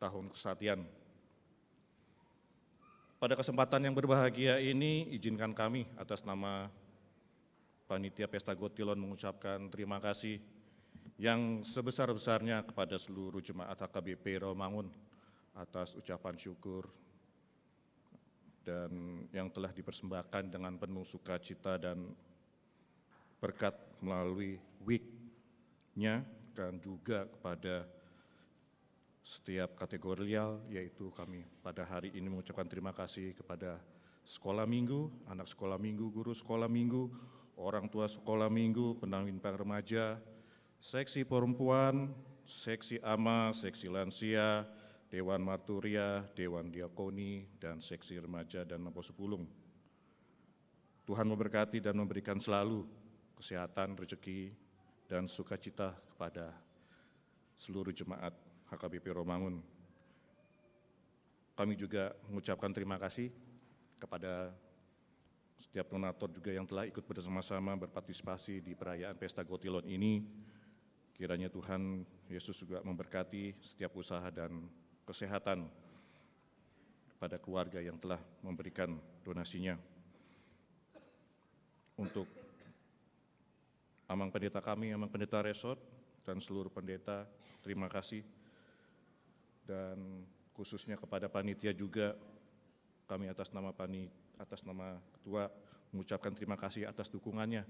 Tahun Kesatian. Pada kesempatan yang berbahagia ini, izinkan kami atas nama Panitia Pesta Gotilon mengucapkan terima kasih yang sebesar-besarnya kepada seluruh jemaat HKBP Rawamangun atas ucapan syukur dan yang telah dipersembahkan dengan penuh sukacita dan berkat melalui week-nya, dan juga kepada setiap kategorial, yaitu kami pada hari ini mengucapkan terima kasih kepada sekolah minggu, anak sekolah minggu, guru sekolah minggu, orang tua sekolah minggu, pendamping remaja, seksi perempuan, seksi ama, seksi lansia, Dewan Marturia, Dewan Diakoni, dan seksi remaja dan Naposupulung. Tuhan memberkati dan memberikan selalu kesehatan, rezeki, dan sukacita kepada seluruh jemaat HKBP Rawamangun. Kami juga mengucapkan terima kasih kepada setiap donatur juga yang telah ikut bersama-sama berpartisipasi di perayaan Pesta Gotilon ini. Kiranya Tuhan Yesus juga memberkati setiap usaha dan kesehatan kepada keluarga yang telah memberikan donasinya. Untuk Amang Pendeta kami, Amang Pendeta Resort, dan seluruh pendeta, terima kasih. Dan khususnya kepada panitia juga, kami atas nama ketua mengucapkan terima kasih atas dukungannya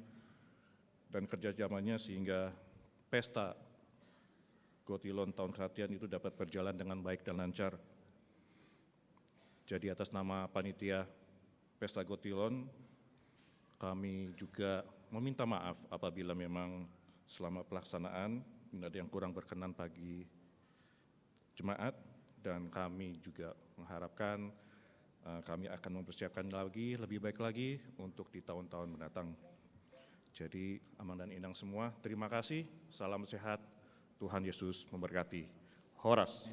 dan kerjasamanya sehingga Pesta Gotilon Tahun Kesatian itu dapat berjalan dengan baik dan lancar. Jadi atas nama panitia Pesta Gotilon, kami juga meminta maaf apabila memang selama pelaksanaan ada yang kurang berkenan bagi jemaat, dan kami juga mengharapkan kami akan mempersiapkan lagi, lebih baik lagi untuk di tahun-tahun mendatang. Jadi Amang dan Inang semua, terima kasih, salam sehat, Tuhan Yesus memberkati. Horas.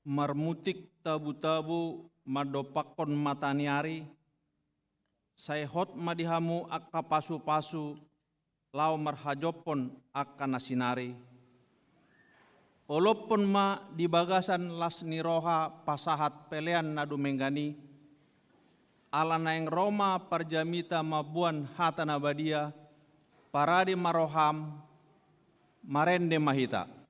marmutik tabu-tabu madopakon mataniari, sayhot madihamu akka pasu-pasu, lau marhajopon akka nasinari. Olopon ma di bagasan las niroha pasahat pelean nadu menggani, ala naeng Roma parjamita mabuan hata nabadia, paradi maroham, marende mahita.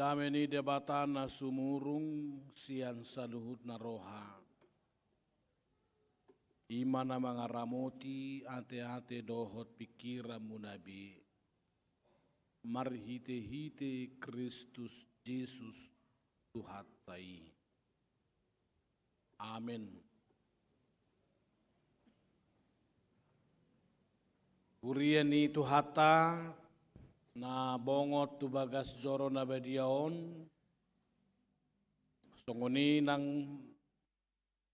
dameni debatana sumurung sian saluhut na roha. Imana mga ramoti ate-ate dohot pikiran munabi. Marhite-hite Kristus Jesus tuhatai. Amin. Urian ni tuhata na bongot tu bagas joro na badiaon. Songoni nang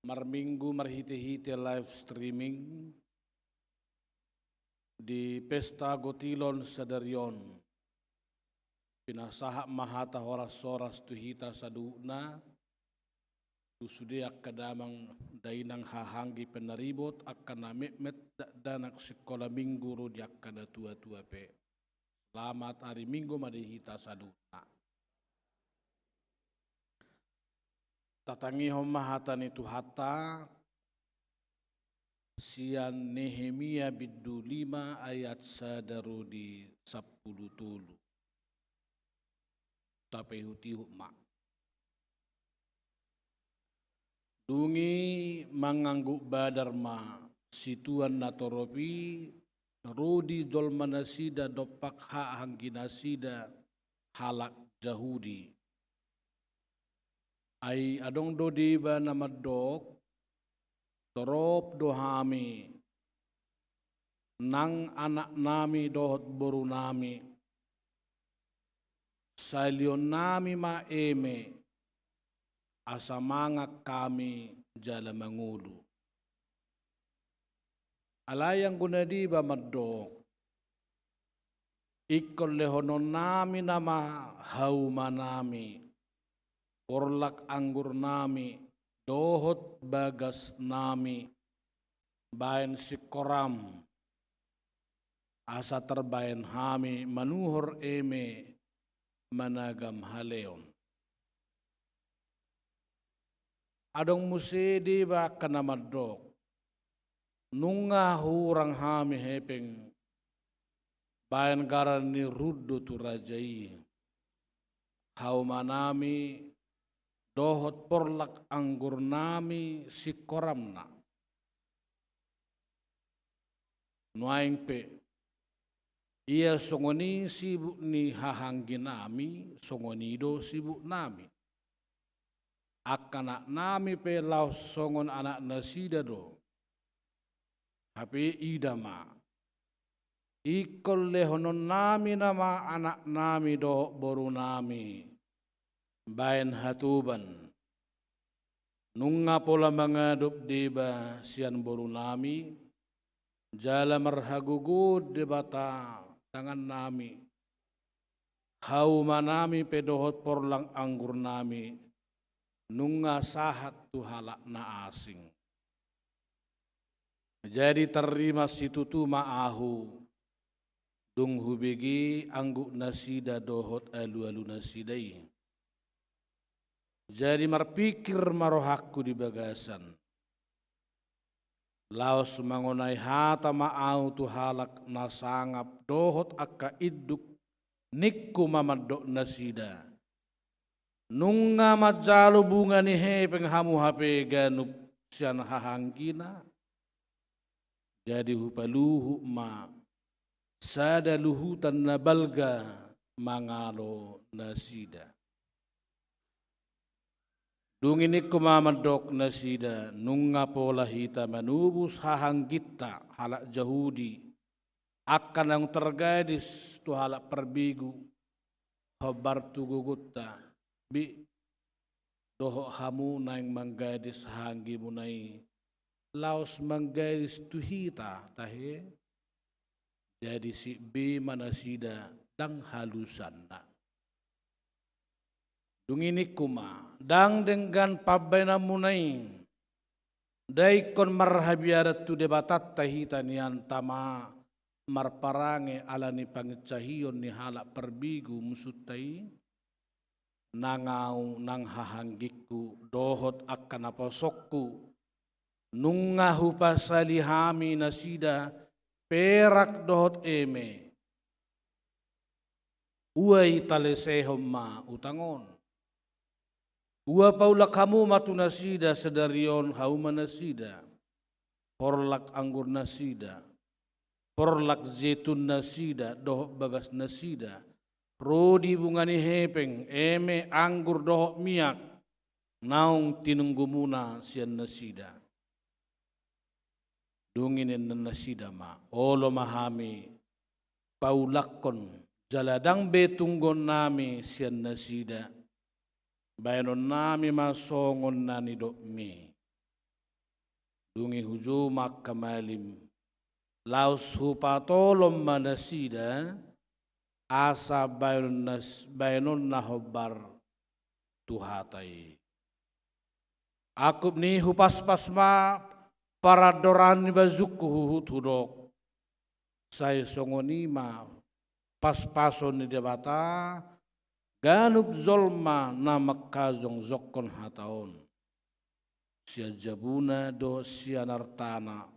marminggu marhite-hite live streaming di Pesta Gotilon Sadarion. Pinasaha mahata horas-horas tuhita saduna. Tusude akadamang dainang hahanggi penaribot akan namit danak sekolah minggu rodi akan tua-tua pe. Selamat hari minggu madihita saduna. Tatangi homahatan itu hata sian Nehemia biddu 5 ayat sadaru di 10 tulu. Tapi huti hukma. Dungi mangangguk badarma situan natoropi rudi dolmanasida dopak ha hangginasida halak jahudi. Ai adong dodiba namadok torop dohami nang anak nami dohot boru nami salion nami maeme asamanga kami jala mangulu. Alayang gunadiba madok ikol lehonon nami nama hauma nami orlak anggur nami dohot bagas nami bayan sikoram asa terbayan hami manuhor eme managam haleon. Adong musedi ba kanamadok nunga hurang hami hepeng bayan garan ni ruddo tu rajai hauma nami dohot porlak anggur nami sikoramna nuaing pe ia songoni sibuk ni hahanggi nami songonido sibuk nami akanak nami pe lau songon anak nasida do hape idama ikol lehonon nami nama anak nami do boru nami bayan hatuban nunga pola mangadup deba sian boru nami jala marhagugud debata tangan nami hauma nami pedohot porlang anggur nami nunga sahat tu halak na asing. Jadi terima situtu ma'ahu dung hubigi anggu nasida dohot alu-alu nasidai. Jadi marpikir marohakku di bagasan. Laos mangonai hata ma'ahu tu halak nasangap dohot akka iduk nikku mamadok nasida. Nunga majalu bunga ni he penghamu hape ganup sian hahangkina. Jadi hupaluhu ma sada luhutan nabalga mangalo nasida. Dungini kumamadok nasida nunga pola hita manubus hahangkita halak jahudi akan yang tergadis tu halak perbigu hobar tu gugutta bi doho hamu naing manggadis hanggi munai laos manggadis tuhita tahe jadi si B manasida dang halusan na dungini kuma dang dengan pabena munai daikon marhabiarat tu debatat tahita nian tama marparange alani pangicahion ni halak perbigu musutai nangau nang hahanggiku dohot akan aposokku nunga hupasali hami nasida perak dohot eme Uai talesehom ma utangon. Ua paulak hamu matu nasida sedarion hauma nasida. Porlak anggur nasida. Porlak zetun nasida dohok bagas nasida. Rodi bungani hepeng eme anggur dohok miak. Naung tinunggumuna sian nasida. Dunginin nasida ma. Olo mahami paulakon jaladang betunggon nami sian nasida. Bayanon nami masongon nani dokmi. Dungi hujumak kamalim. Laus hupatolom manasida. Asa bayanon nahobar tuhatai. Akub ni hupas-pas ma para dorani bazuku hudok. Saya songoni ma pas-pason ni debata. Ganub zolma nama kazong zokon hataon. Sia jabuna do sia nartana.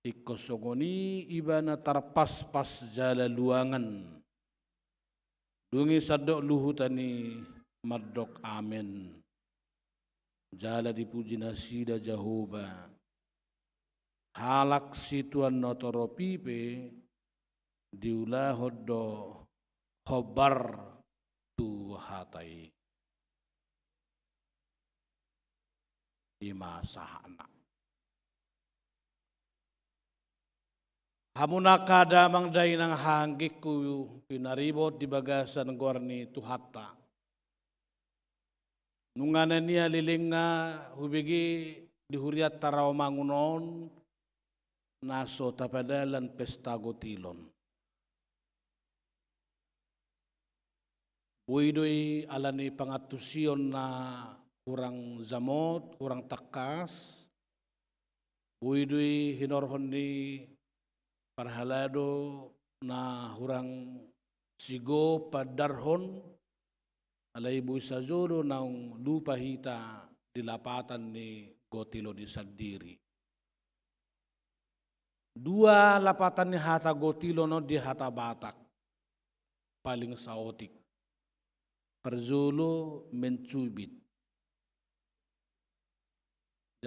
Iko songoni ibana tarpas-pas jala luangan. Dungi sadok luhutani madok amen. Jala dipuji nasida Jehovah. Halak situan notoropipe diulah hodo hobar tu hatai di masa anak. Hamuna kada mangdai nang hanggiku pinaribot di bagasan gorni tuhata. Nungana niya lilinga hubigi dihuriat taraw mangunon naso tapadalan pesta gotilon. Buidoy alani pangatusion na kurang zamot, kurang takas. Buidoy hinorhon di parhalado na hurang sigo padarhon. Alay buhay sa zoro ng lupa hita dilapatan ni Gotilo ni Sandiri. Dua lapatan ni hata Gotilo no di hata Batak. Paling saotik. Perzulo mencubit.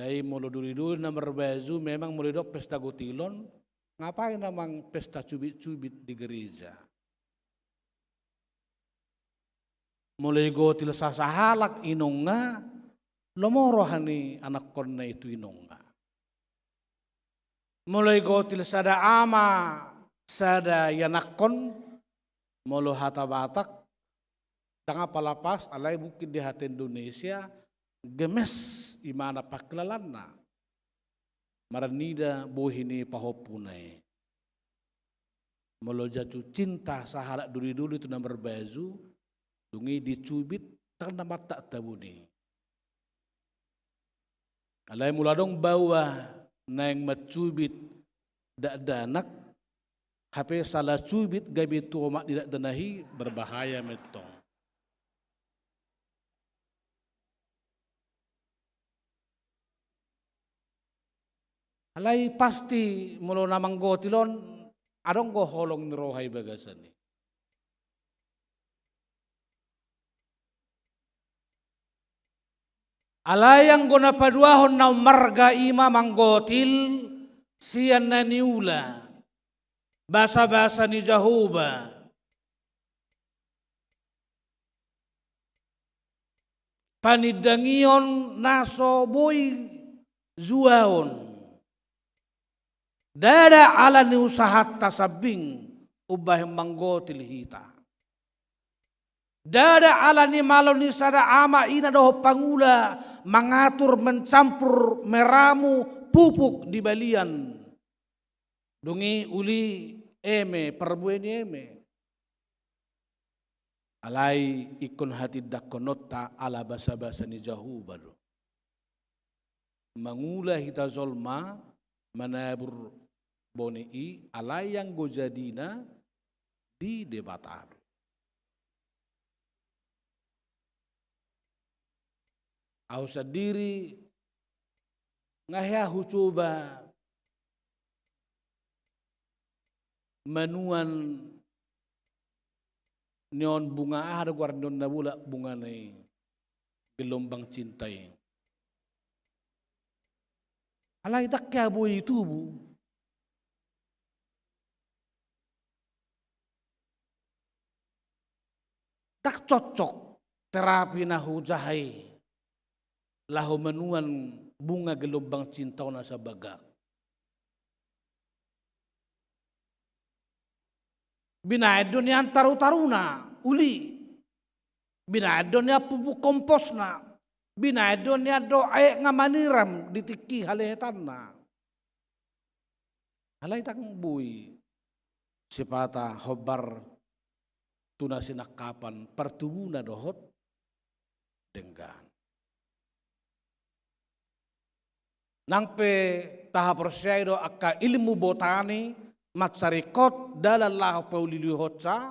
Jadi mulu duri-duri na merbezu memang mulai dok pesta Gotilon. Ngapain namang pesta cubit-cubit di gereja? Mulai gotil sasahalak inong nga, lomorohan ni anak kon na itu inong nga. Mulai gotil sada ama, sada yanak kon, molo hata Batak, tanga palapas, alay bukid di hati Indonesia, gemes imana paklalan na. Maranida bohini pahopunay. Molo jatuh cinta sahalak duri-duri itu na berbezu, dungi dicubit karena mata tabuni. Alay mula dong bawa na yang macubit danak, hape salah cubit gabi tuomak tidak danahi berbahaya metong. Alay pasti mula namang Gotilon, adong go holong ni rohay bagasan ni. Alayang guna paduahon na marga ima manggotil siyan na niula. Basa-basa ni Jehovah. Panidangion naso boy zuaon. Dada ala ni usahat tasabing ubah manggotil hita. Dada ala ni malo ni sada ama ina doho pangula mengatur mencampur meramu pupuk di balian. Dungi uli eme perbueni eme. Alai ikon hati dakonota ala basa-basa ni Jehovah. Mangula hita zolma manabur boni alai yang gojadina di debatar. Au sadiri ngahya hucuba manuan Nion bunga ada guardion na bula bunga ni gelombang cintai. Alay tak kya bu itu bu. Tak cocok terapi na hujahai lahu menuan bunga gelombang cinta na sa bagak. Binaedon niya taru-taruna, uli. Binaedon niya pupuk kompos na. Binaedon niya doa nga maniram ditiki halehetan na. Halay tak buy. Sipata hobar tuna sinakapan pertubu na dohot denggan. Nang pe tahap persyaido akka ilmu botani matsarikot dalallah paulili hotsa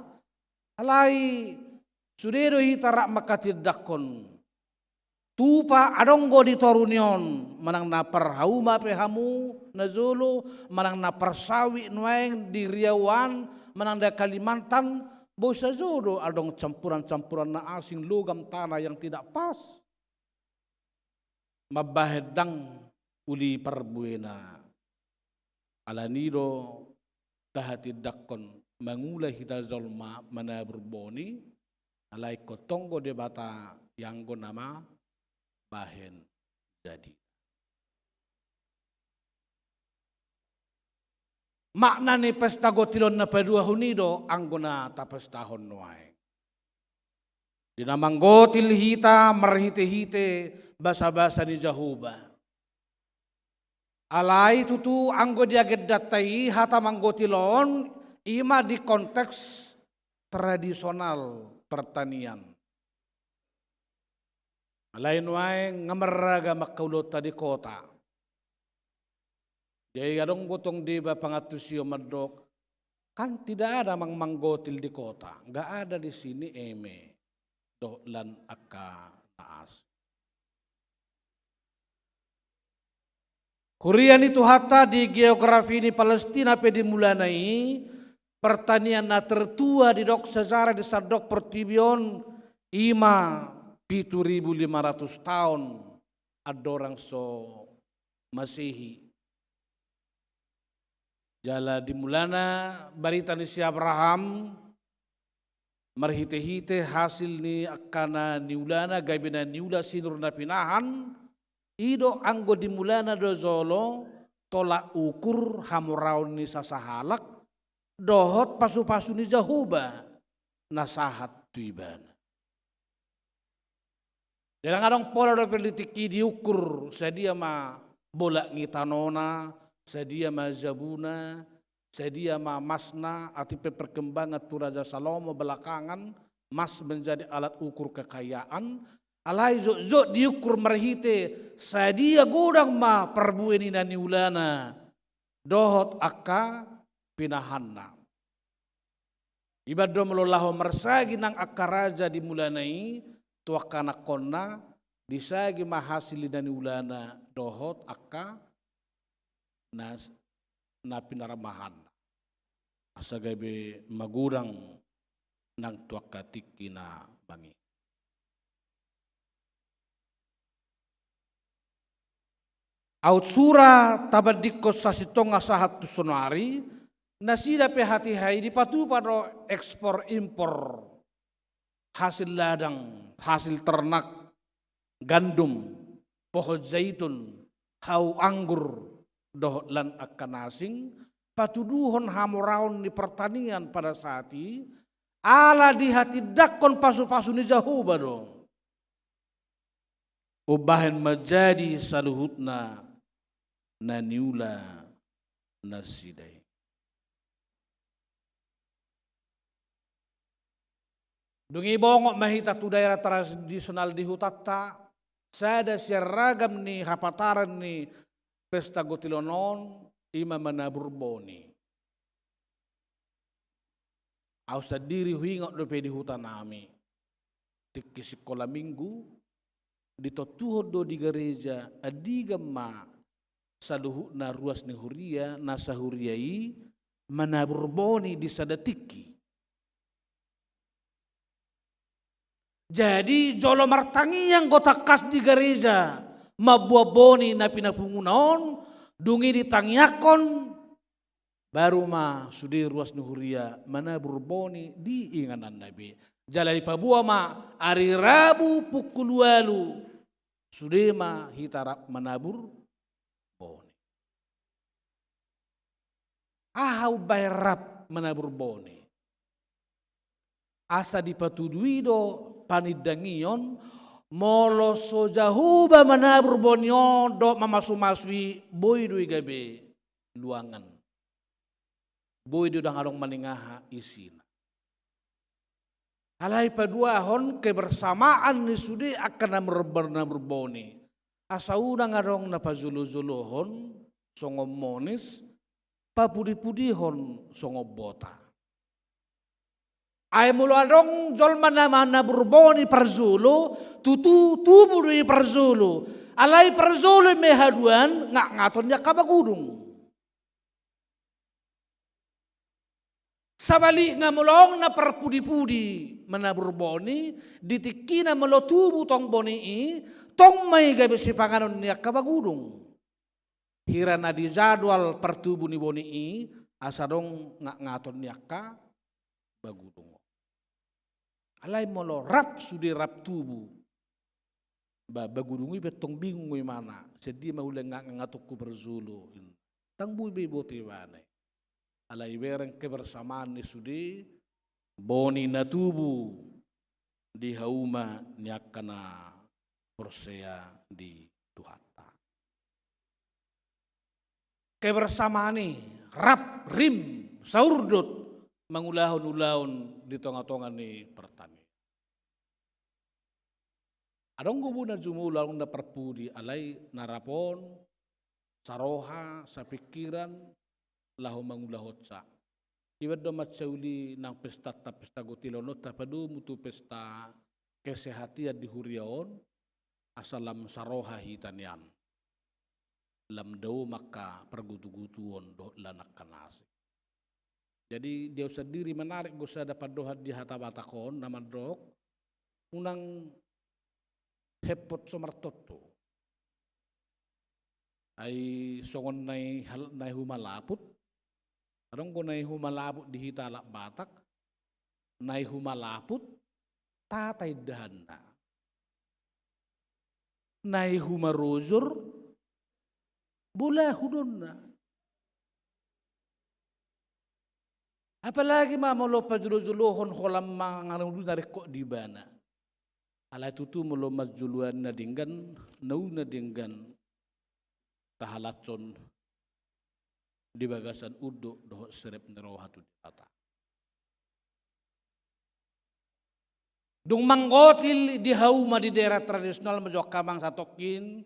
alai sudero hitara makatidakon tupa adonggo di torunion manang na parhauma pe hamu na zolo manang na persawi nueng di Riauan manang da Kalimantan bosa zolo adong campuran-campuran na asing logam tanah yang tidak pas mabahedang uli parbuena alanido tahatid dakon mangulai hita zolma mana berboni alai kotonggo debata yang go nama bahen jadi makna ni pesta gotilon na padua hunido anggona ta pesta honnoai dinamang gotil hita marhite-hite basa-basa ni Jahoba. Alai tutu anggo dia gedatai hata manggotilon ima di konteks tradisional pertanian. Alai nuai ngamaraga makaulota di kota. Jadi gadong gotong di pangatusio madok kan tidak ada manggotil di kota, nggak ada di sini eme dolan aka naas. Kurian itu hatta di geografi ini Palestina pe dimulanai pertanian na tertua di dok sejarah di sadok pertibion ima 7.500 tahun ada orang so Masehi. Jala dimulana barita ni si Abraham marhite-hite hasil ni akana niulana gaibina niula sinur na pinahan ido anggo dimulana do zolo tolak ukur hamuraun ni sasahalak dohot pasu-pasu ni Jahoba nasahat tuiban. Dalam kadang pola do politiki diukur sedia ma bola ngitanona, sedia ma zabuna, sedia ma masna atipe perkembangan tu Raja Salomo belakangan mas menjadi alat ukur kekayaan. Alai zok diukur marhite sadia godang ma perbueni na niulana dohot akka pinahanna. Ibaddo melolaho mersagi nang akka raja dimulanai tuakana konna disagi mahasili na niulana dohot akka na pinaramahanna. Asagabe magurang nang tuaka tikina bangi. Aut sura tabadiko sasitong asahat tu sonari nasida pe hati hai di patu pado ekspor impor hasil ladang, hasil ternak, gandum, pohon zaitun, hau anggur, dohlan akan asing, patuduhon hamuraun di pertanian pada saat ini, ala di hati dakon pasu-pasu ni Jahoba dong. Ubahan menjadi saluhutna na niula nasidai. Dungi bongok mahita tu daerah tradisional di hutatta, sada seragam ni hapataran ni pesta gotilonon ima manaburboni. Ausa diri huingok dope di hutan nami. Tiki sekolah minggu ditotuho do di gereja adiga ma saluhu na ruas ni huria nasa huriai manaburboni di sadatiki. Jadi jolo martangi yang kota kas di gereja mabuah boni na pinapungunaon dungi ditangiakon baru ma sudi ruas nuhuria mana berboni di inganan Nabi. Jalai pabua ma hari Rabu pukul 8 sudah ma hitarap menabur boni. Ahau bayrap menabur boni. Asa dipatudui do panidangion molo sojahuba menabur bonyo do mamasu-masui boy dui gabe luangan. Boy di udang along maningaha isina. Alai paduahon kebersamaan ni sudi akan namur boni. Asa udang adong na pazulu-zuluhon songo monis papudi-pudihon songo bota. Ay mulu adong jol mana berboni parzulu tutu tubuh dui parzulu. Alai parzulu mehaduan ngak ngatonnya kabagudung. Sabali nga mulong na perpudi-pudi menabur boni, ditiki na melotubu tong boni i, tong may gabi si panganon niya kabagudong. Hira na di jadwal pertubu ni boni i, asadong ngaton niya ka bagudong. Alay mo lo rap sudi rap tubu. Bagudong i betong bingung i mana, sedi maulang ngatok ko berzulu. Tangbuy bebote banay. Alai bereng kebersamaan ni sudi boni na tubu di hauma nyakana persea di Tuhata. Kebersamaan ni rap rim saurdut mangulahon-ulahon di tengah-tengah ni pertani. Adong gubuna jumulang na perpudi alai narapon saroha sa pikiran lahu mangulahot sa. Iwad do matsauli ng pesta gotilonot tapadu mutu pesta kesehatian di huriaon asalam saroha hitan yan. Lam daw maka pergutu-gutuon do lanak kanasi. Jadi dia sendiri menarik gusa dapat dohat di hatabatakon nama dok unang hepot somartoto. Ay songon nay humalaput. Adong ko nay humalaput di hitalak batak, nay humalaput tatay dahana. Nay humaruzur bulahudon na. Apalagi mamalo pajulu-juluhon kolam manganung narik kok di bana. Alay tutu mulo majuluan na dinggan, nau na dinggan tahalatson di bagasan udo doh serep nerohatu di kata. Dung manggotil di hauma di daerah tradisional majok kamang satokin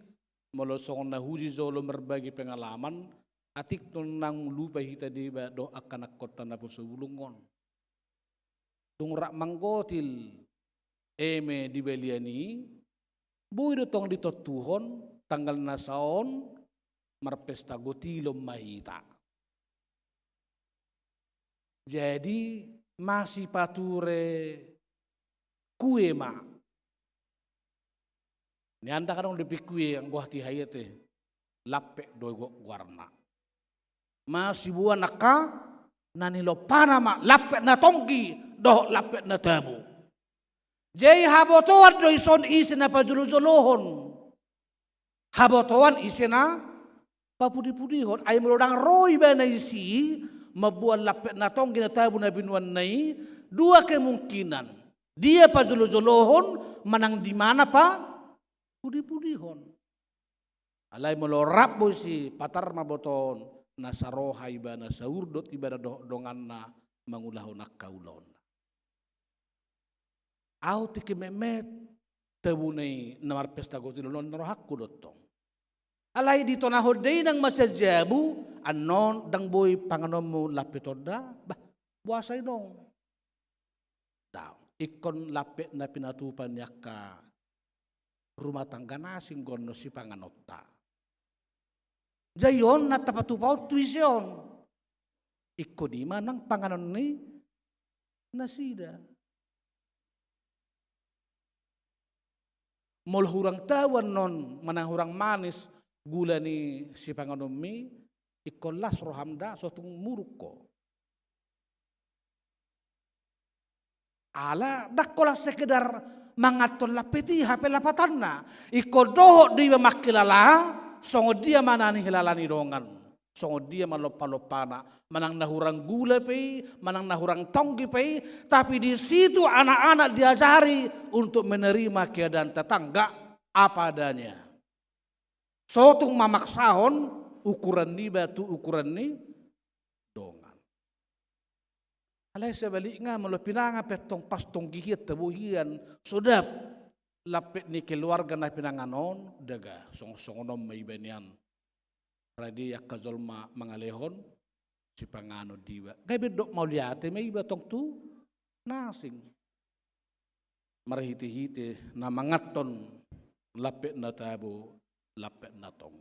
molosong na huji zolo berbagi pengalaman atik nang lupa hita di do akan kota na pusubulungon. Dung rak manggotil eme di beliani bui tong ditotuhon tanggal nasaon marpesta gotilom mahita. Jadi masih pature kue ma. Ni anda kadang lebih kue yang gua tihayate lapek doi gua warna. Masih buah naka nani lo panama lapek na tongki doh lapek na tabu. Jadi habotoan doi son isena pajulu-juluhon. Habotoan isena papudi-pudihon ay melodang roy ba na isi mabuan lapet na tong ginatabu na binuan nai dua kemungkinan dia pa jolo-jolohon manang di mana pa pudi-pudihon alay melorap boy si patar maboton nasaroha iba na saurdot iba na dongan na mangulahon na kaulon au tiki memet tabunay namar pesta gotilon narohakku dotong alay dito na hodey ng masadyabu, anon, dang boy panganom mo lapitod na, bah, buwasay dong. Daw, ikon lapit na pinatupan niya ka rumah tangga na singgon no si panganota. Jayon, natapatupaw tuisyon. Iko di man ang panganon ni nasida. Mol hurang tawan non manang hurang manis gula ni si pangonomi ikolas rohamda sotung muruko. Ala dakola sekedar mangaton lapeti hape lapatanna. Iko doho di makilala songo dia manani hilalani dongan. Songo dia malopana manang nahurang gula pei, manang nahurang tonggi pei, tapi di situ anak-anak diajari untuk menerima keadaan tetangga apa adanya. Sotung mamaksahon ukuran ni batu ukuran ni dongan. Alay sebaliknya melopinanga petong pastong gihit tebuhian sodap lapet ni keluarga na pinanganon daga song-songonom may banian. Radi yak kazolma mangalehon si pangano diwa. Gabi dok mau liate may iba tong tu nasing. Marahiti-hiti na mangaton lapet na tabo lapet na tong.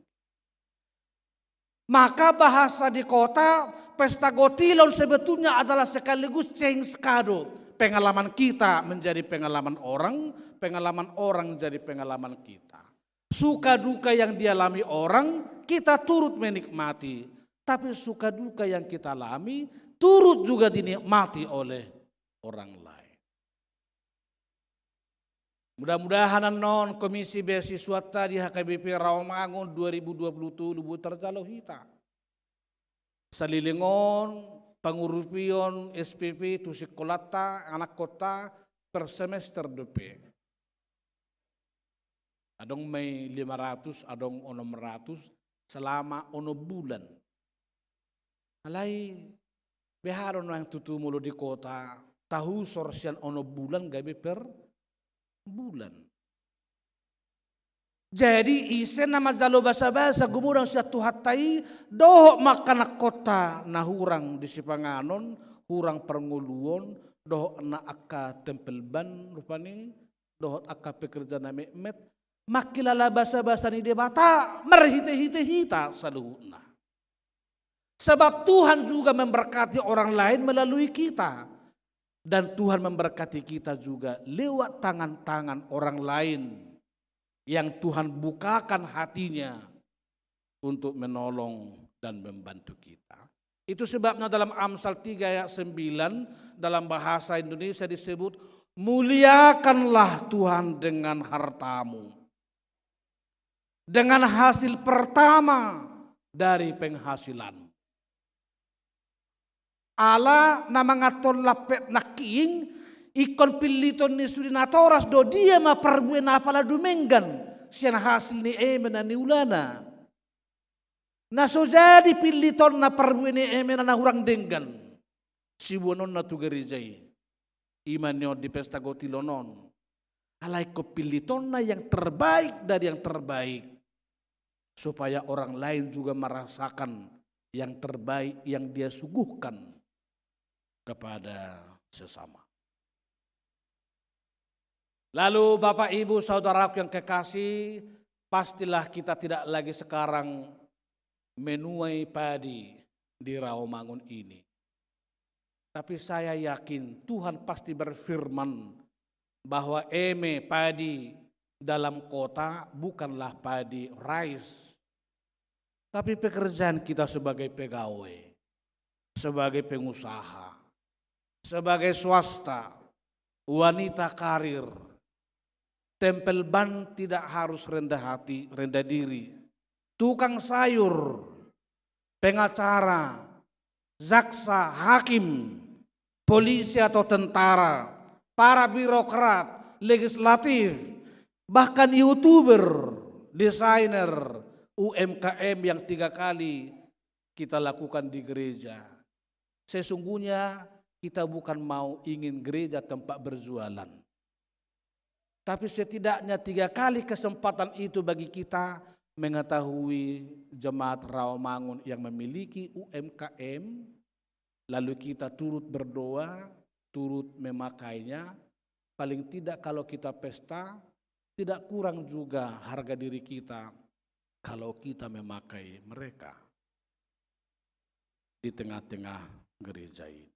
Maka bahasa di kota pesta gotilon sebetulnya adalah sekaligus change kado. Pengalaman kita menjadi pengalaman orang jadi pengalaman kita. Suka duka yang dialami orang kita turut menikmati. Tapi suka duka yang kita alami turut juga dinikmati oleh orang lain. Mudah-mudahan non Komisi Beasiswa tadi HKBP Rawamangun 2020 lubu terjalo hita. Salilingon, pangurupion, SPP, tu sekolata, anak kota per semester DP. Adong may 500, adong 600 selama 6 bulan. Alay, beharo no yang tutu mulo di kota, tahu sorsian 6 bulan gabi per bulan. Jadi isen nama jalo basa-basa gumurang satu hatai doh makanak kota na hurang di sipanganon hurang pernguluon doh na akka tempel ban rupani doh akka pekerja na mekmet makilala basa-basa ni debata merhite-hite-hita saluhuna. Sebab Tuhan juga memberkati orang lain melalui kita. Dan Tuhan memberkati kita juga lewat tangan-tangan orang lain yang Tuhan bukakan hatinya untuk menolong dan membantu kita. Itu sebabnya dalam Amsal 3 ayat 9 dalam bahasa Indonesia disebut muliakanlah Tuhan dengan hartamu. Dengan hasil pertama dari penghasilan. Ala na mga lapet na kiing ikon piliton ni surinatoras do dia ma parbuen na pala dumenggan siya hasil ni Emen na niulana. Na so jadi piliton na parbuen ni Emen na hurang denggan. Sibuanon na tugarijay. Iman nyo di pesta gotilonon. Alay ko piliton na yang terbaik dari yang terbaik. Supaya orang lain juga merasakan yang terbaik yang dia suguhkan kepada sesama. Lalu Bapak Ibu Saudaraku yang kekasih, pastilah kita tidak lagi sekarang menuai padi di Rawamangun ini. Tapi saya yakin Tuhan pasti berfirman bahwa padi dalam kota bukanlah padi rice. Tapi pekerjaan kita sebagai pegawai, sebagai pengusaha, sebagai swasta, wanita karir, tempel ban tidak harus rendah hati, rendah diri. Tukang sayur, pengacara, jaksa, hakim, polisi atau tentara, para birokrat, legislatif, bahkan YouTuber, desainer, UMKM yang 3 kali kita lakukan di gereja. Sesungguhnya kita bukan mau ingin gereja tempat berjualan. Tapi setidaknya 3 kali kesempatan itu bagi kita mengetahui jemaat Rawamangun yang memiliki UMKM. Lalu kita turut berdoa, turut memakainya. Paling tidak kalau kita pesta, tidak kurang juga harga diri kita kalau kita memakai mereka di tengah-tengah gereja ini.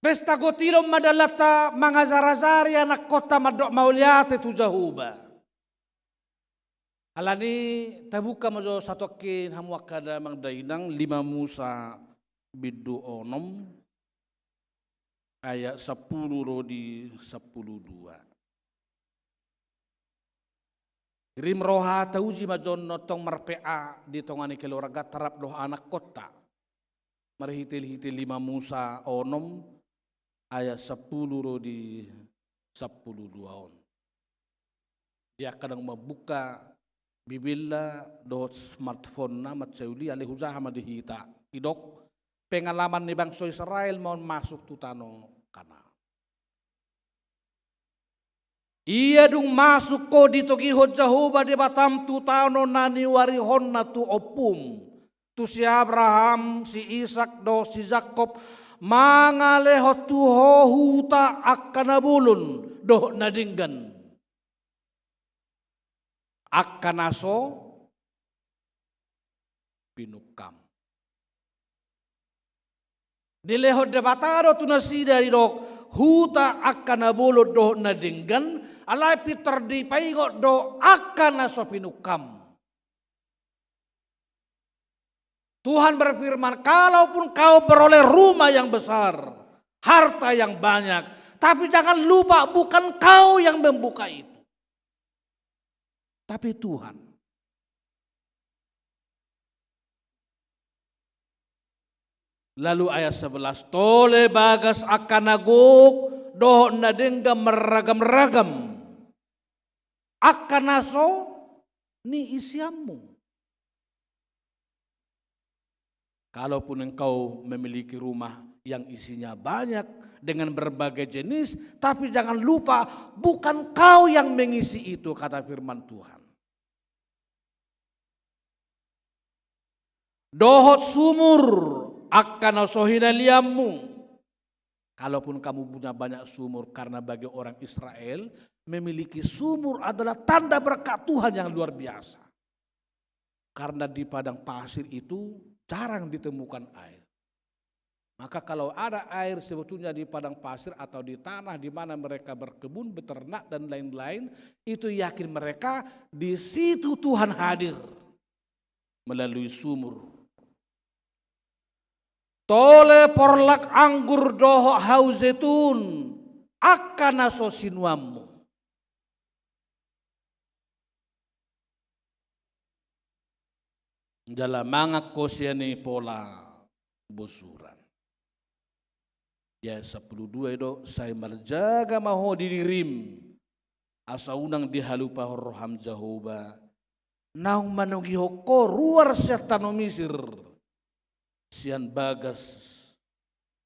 Pesta gotilom madalata mangazar-azari anak kota madok mauliate tu Jahoba. Alani tabuka majo satokin hamu akada mang dainang 5 Musa bidu onom ayat 10 rodi 12. Rim roha tauji majon notong marpea di tongani keluarga tarap doh anak kota. Marhitil-hitil 5 Musa onom ayat 10 rodi 12 on. Dia kadang membuka bibilla do smartphone na matsauli alih usaha madihita idok pengalaman ni bangsa Israel mau masuk tutano kana. Ia dung masuk ko dito gihod Jahoba di batam tutano nani warihon na tu opum tu si Abraham si Ishak do si Jacob mangaleho tu hohuta akanabulun do nadinggan akanaso pinukam dileho debataro tu nasida dok huta akanabulun do nadinggan alai Peter di paigo do akanaso pinukam. Tuhan berfirman, kalaupun kau beroleh rumah yang besar, harta yang banyak, tapi jangan lupa bukan kau yang membuka itu, tapi Tuhan. Lalu ayat 11, tole bagas akan naguk, doh nadengga meragam-ragam, akan naso ni isiamu. Kalaupun engkau memiliki rumah yang isinya banyak dengan berbagai jenis, tapi jangan lupa bukan kau yang mengisi itu, kata firman Tuhan. Dohot sumur akan sohina liammu. Kalaupun kamu punya banyak sumur, karena bagi orang Israel memiliki sumur adalah tanda berkat Tuhan yang luar biasa. Karena di padang pasir itu jarang ditemukan air. Maka kalau ada air sebetulnya di padang pasir atau di tanah di mana mereka berkebun, beternak dan lain-lain, itu yakin mereka di situ Tuhan hadir melalui sumur. Tole porlak anggur doho hauzetun akan naso sinuammu. Dalam mangak kosiani pola bosuran. Ya 12 itu saya marjaga maho diririm asa unang dihalupa roham Jahoba. Naung manugi hoko ruar setan Misir. Sian bagas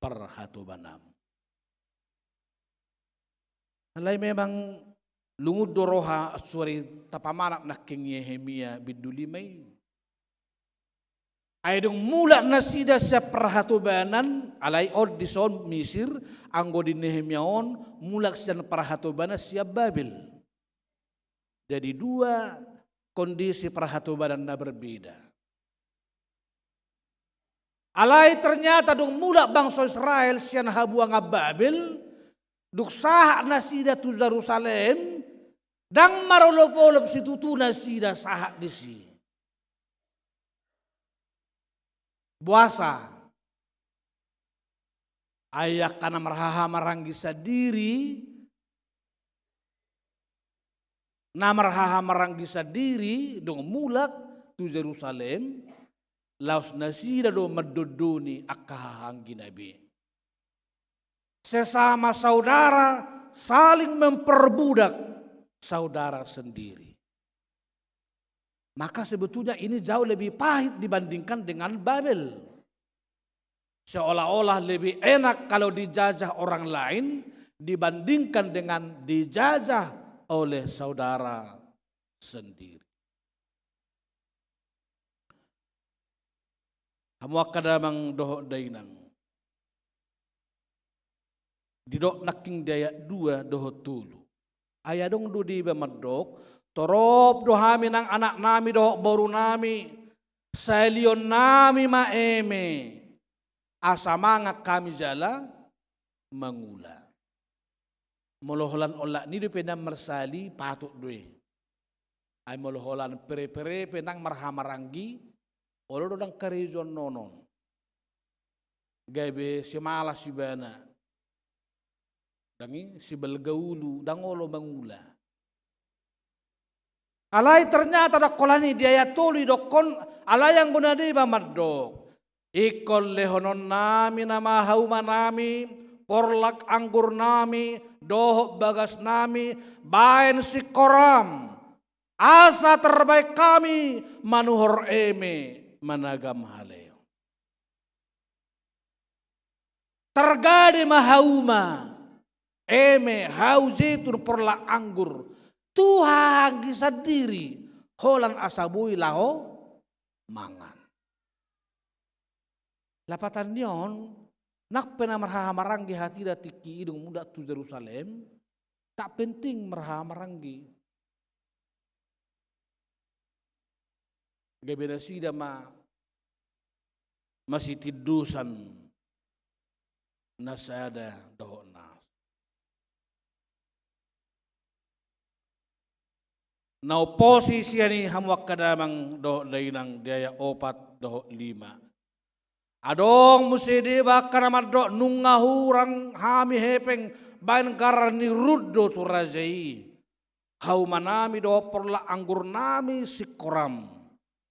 parhatobanam. Alai memang lungud doroha suari tapamanak naking Yehemia bidulimay. Aydong mula nasida sa perhatobanan alay od dison Misir anggo di Nehemiaon mulak siya perhatobanan siya Babel. Jadi 2 kondisi perhatobanan na berbeda. Alay ternyata dong mula bangsa Israel siya habuang Babel duk saha nasida tu Jerusalem dang marolop-olop si tutu nasida saha di si. Puasa ayak kana marhaha maranggi sadiri na marhaha maranggi sadiri dong mulak tu Jerusalem laos nasida do madodoni akahanggi nabi sesama saudara saling memperbudak saudara sendiri. Maka sebetulnya ini jauh lebih pahit dibandingkan dengan Babel. Seolah-olah lebih enak kalau dijajah orang lain dibandingkan dengan dijajah oleh saudara sendiri. Hamu akadamang doho dainang. Didok naking daya 2 doho tulu. Ayadong dudi bemadok. Torop dohami nang anak nami doh boru nami salion nami maeme asamanga kami jala mangula. Moloholan olak ni penang mersali patut due. Ay moloholan pere-pere penang marhamaranggi olo dodang karejon nonon. Gabe semala sibana. Dangi sibelgaulu dangolo mangula. Alay ternyata dakolani dia tuli dokon alayang bunadi bamadok. Ikol lehonon nami nama hauma nami, porlak anggur nami, dohok bagas nami, baen sikoram. Asa terbaik kami manuhor eme managam haleo. Tergadi mahauma eme haujetun porlak anggur. Tuhan kisah diri holan asabui laho mangan. Lapatan nion nak pena marhamaranggi hati datiki idung muda tu Jerusalem tak penting marhamaranggi. Gebeda sida masih tidusan nasada dohok nas. Nau posisi ani hamwak kadamang dohok dainang daya 4 dohok 5. Adong musidi bakar madok nungahurang hami hepeng bain karani ruddo tu rajai. Hau manami do porla anggur nami sikoram.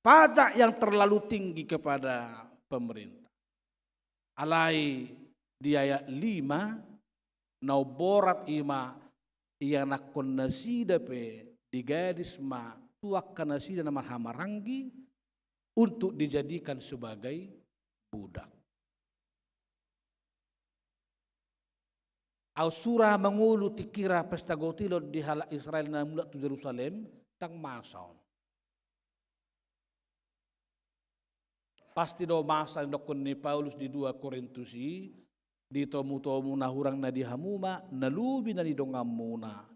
Pajak yang terlalu tinggi kepada pemerintah. Alai di ayat 5 nau borat ima ia nakon nasida pe di gadis ma tuak nasida nama hamaranggi untuk dijadikan sebagai budak. Au surah mengulu tikira pesta gotilo di halak Israel na mula tu Jerusalem tang masaon. Pasti do masa dokon ni Paulus di 2 Korintusi di tomu nahurang na di hamuma nalubi na di dongamuna.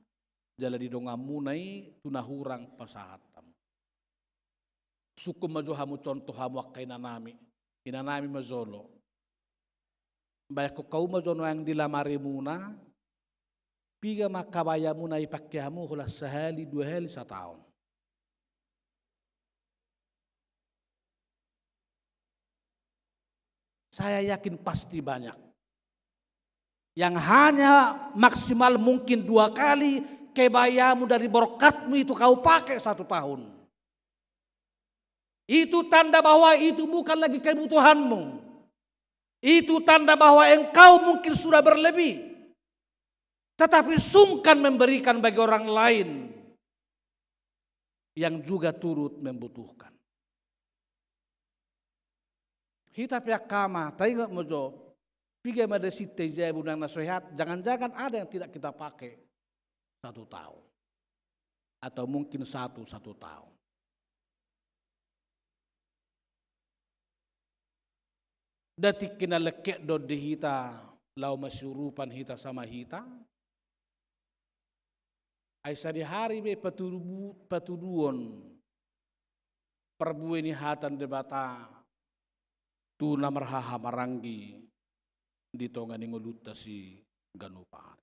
Jala di dongamunai tunahurang pasahatam. Suku maju hamu contoh hamu wakai nanami. Inanami mazolo. Baik kau mazono yang dilamari muna, piga makabaya muna ipakyamu hula sehali 2 hali 1 tahun. Saya yakin pasti banyak. Yang hanya maksimal mungkin 2 kali kebayamu dari berkatmu itu kau pakai 1 tahun. Itu tanda bahwa itu bukan lagi kebutuhanmu. Itu tanda bahwa engkau mungkin sudah berlebih. Tetapi sungkan memberikan bagi orang lain yang juga turut membutuhkan. Hita pihak kama, tayo mojo, pigay madasite jabu ng nasihat, jangan-jangan ada yang tidak kita pakai 1 tahun. Atau mungkin 1 tahun. Datik kinalekek do di hita lau masyurupan hita sama hita. Ay sa di hari be patuduon perbueni hatan debata tu namarhaha maranggi dito nga ninguluta si ganupar.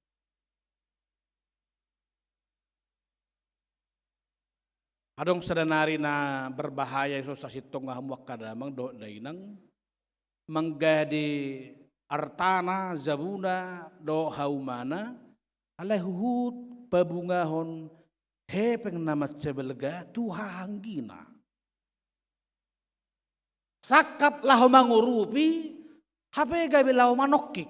Adong sadanari na berbahaya iso sa sitong nga hamuak kadamang do dainang menggadi artana zabuna do haumana alai huhut pabungahon hepeng nama cebelga tuhanggina sakap lahu mangurupi hape gabi lahu manokik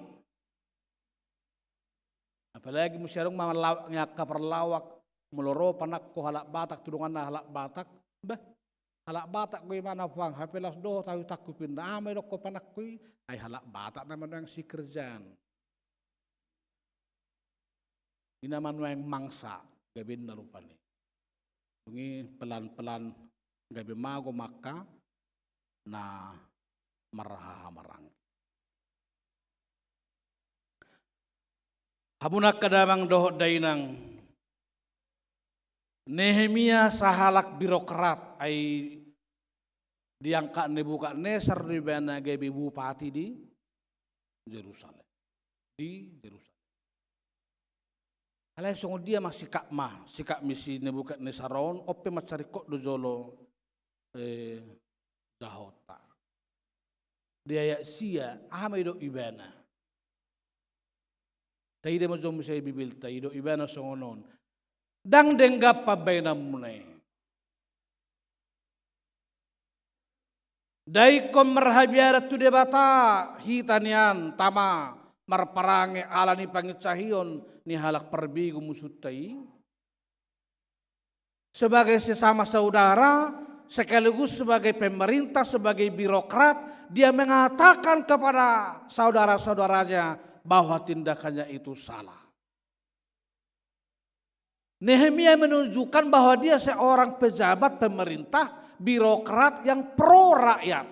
apalagi musyarong mamalawak ngaka perlawak meloro panakko halak batak tudungan na halak batak bah halak batak ko mana pang hapelas do tahu takupin amay do ko panak ko ay halak batak naman yang si kerjaan. Ini naman yang mangsa gabin na rupani. Bungi pelan-pelan gabi mago maka na marahamarang. Habunak kadamang dohot dainang Nehemia sahalak birokrat ay diangkat Nebukadnezar di bana gabi bupati di Jerusalem. di Yerusalem. Alay songo dia masih sikak misi Nebukadnesaron ope macari kok dojolo dahota. Dia ya sia ahmaido ibana. Taide mo jom say bibil taido ibana songonon. Dang denggap pabayna munay. Dai kom marhabiara tu debata hitanian tama marparange alani pangicahion ni halak perbigu musutai. Sebagai sesama saudara, sekaligus sebagai pemerintah, sebagai birokrat, dia mengatakan kepada saudara-saudaranya bahwa tindakannya itu salah. Nehemia menunjukkan bahwa dia seorang pejabat pemerintah, birokrat yang pro rakyat.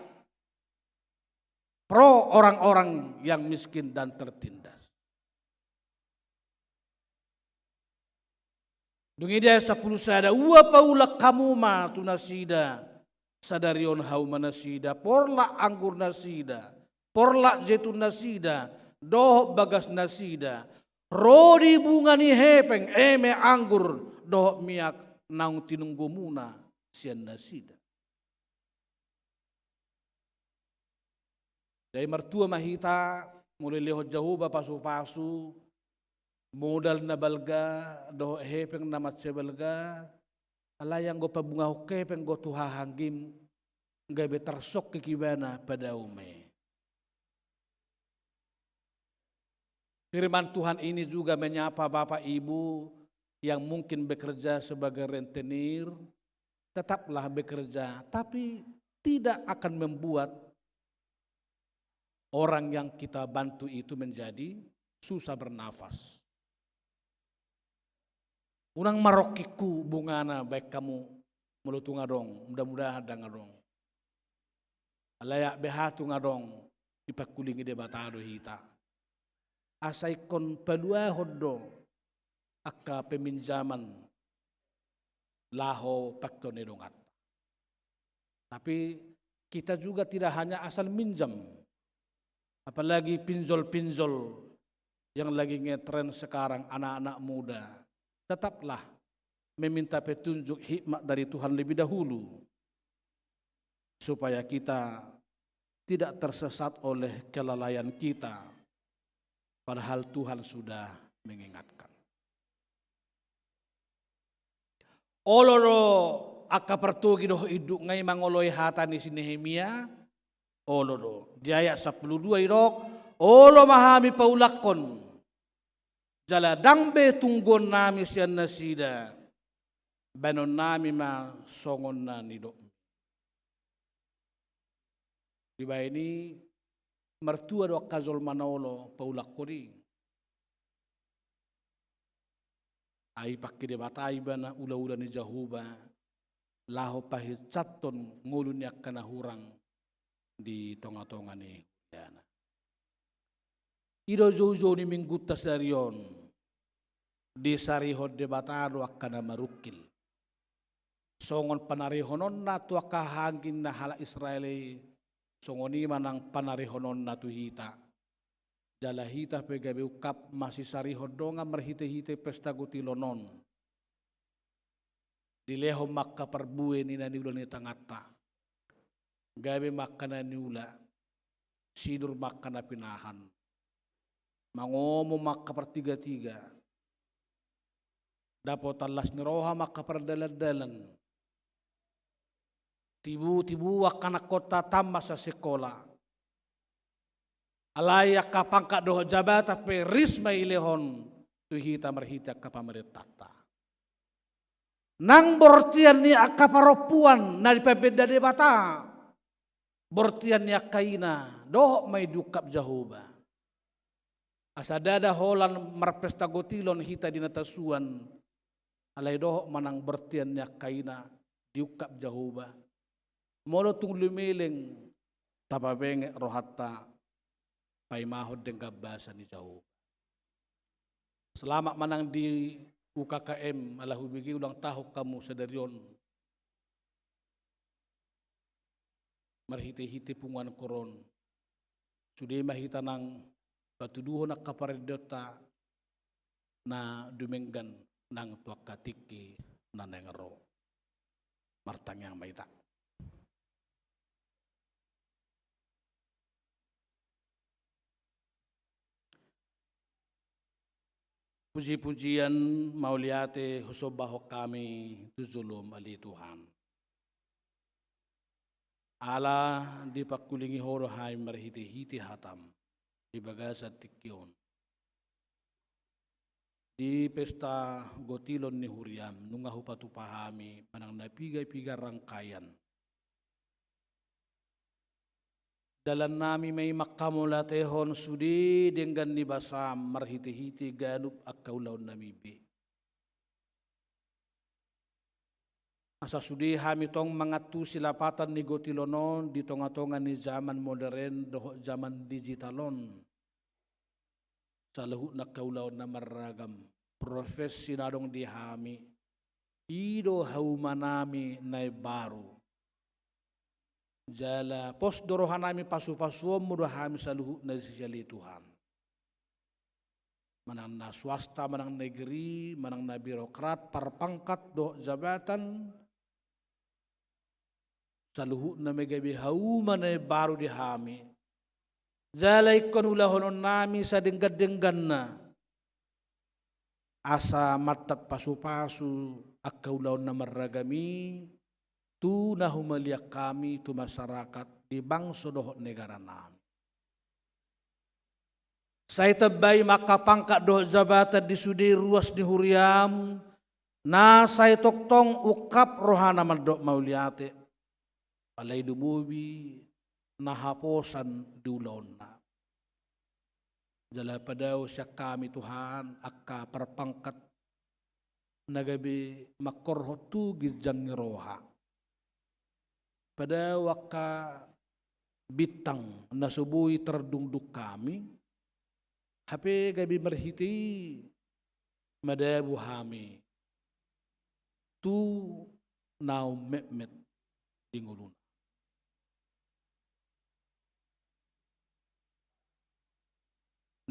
Pro orang-orang yang miskin dan tertindas. Dungi dia 10 sada, "Wa paula kamu ma tunasida, sadarion hauma nasida, porla anggur nasida, porla jetun nasida, doh bagas nasida, rodi bunga ni hepeng eme anggur, doh miak naung tinunggumuna sian nasida." Dari mertua mahita mulai lehot jauh pasu-pasu modal na balga doh hepeng na matse balga alayang go pabunga hoke peng go tuha hanggim gabe tarsok kikibana pada ume. Firman Tuhan ini juga menyapa Bapak Ibu yang mungkin bekerja sebagai rentenir, tetaplah bekerja tapi tidak akan membuat orang yang kita bantu itu menjadi susah bernafas. Unang marokiku bungana baik kamu melutu ngadong, mudah-mudahan ada ngadong. Alayak behatu ngadong ipakulingi debatado hita. Asaikon palua hoddo akka peminjaman laho pakkon edongat. Tapi kita juga tidak hanya asal minjam. Apalagi pinjol-pinjol yang lagi ngetren sekarang anak-anak muda. Tetaplah meminta petunjuk hikmat dari Tuhan lebih dahulu. Supaya kita tidak tersesat oleh kelalaian kita. Padahal Tuhan sudah mengingatkan. Oloro akka pertugi doh iduk ngai mangoloi hatani si Nehemia. Oloro di ayat 12 irok olo mahami paulakon jala dangbe tunggon nami sian nasida banon nami ma songon na nidok. Di ini mertua do kazol manolo paulakoni ai pakai de batai bana ula-ula ni jahuba laho pahit caton ngulun yakana hurang di tonga-tonga ni dana. Ido jojo ni minggutas darion di sarihod de batado akana marukil. Songon panarihonon na tu akahangin na hala Israeli songoni manang panarihonon na tu hita. Jala hita pegabe ukap masih sarihod donga merhite-hite pesta gutilonon. Dileho makka perbue ni na niulan ni tangata. Gabe makana niula, sidur makana pinahan. Mangomo makka pertiga-tiga. Dapat alas niroha makka perdalan-dalan. Tibu-tibu wakana kota tambah sa sekolah. Alaya kapangka doh jabat tapi risma ilehon tuhita merhita kapameretata. Nang bortian ni akaparopuan na dipebeda debata. Bortian ni akaina doh may dukap jahuba. Asadada holan marpesta gotilon hita dinatasuan. Alay doh manang bortian ni akaina diukap jahuba. Molo tung lumiling tapabenge rohatta paimahod deng gabasa ni jauh. Selamat manang di UKKM alahubigi ulang tahun kamu sedarion. Marhite-hite punguan koron. Sudah mahita nang Patuduho na kaparidota na dumenggan ng tuakatiki na nengaro. Martangyang maita. Puji-pujian mauliate husobaho kami tuzulum ali Tuhan. Ala di pakulingi horo hai marhiti-hiti hatam di bagasa tikyon. Di pesta gotilon ni Huriam nunga hupatu pahami manang napiga-piga rangkaian. Dalam nami may makamulatehon sudi dengan nibasam marhiti-hiti ganup akaulaw namibi. Asa sudi hami tong mangatu silapatan ni gotilonon di tonga-tonga ni zaman modern doho zaman digitalon. Sa lahut na kaulaw na maragam profesi nadong di hami. Ido haumanami na baru. Jala pos dorohan nami pasu-pasuom mudah hami saluhut na sisali Tuhan. Manang na swasta, manang negeri, manang na birokrat, parpangkat do jabatan. Saluhut na megabi hauman na baru di hami. Jala ikon ulahonon nami sa denggad-denggan na. Asa matat pasu-pasu akaulaw na maragami. Tu na humaliak kami tu masyarakat di bangsa doh negara nami. Saya tabay makapangkat doh jabatan di sudi ruas di Huriam. Na saya toktong ukap rohana mandok mauliate. Alay dumubi na haposan dulon na. Jala padaw siya kami Tuhan akka perpangkat nagabi makorhotu gijang roha. Pada waka bitang nasubui terdungduk kami, hape gabi merhiti madabu hami, tu nau met dingulun.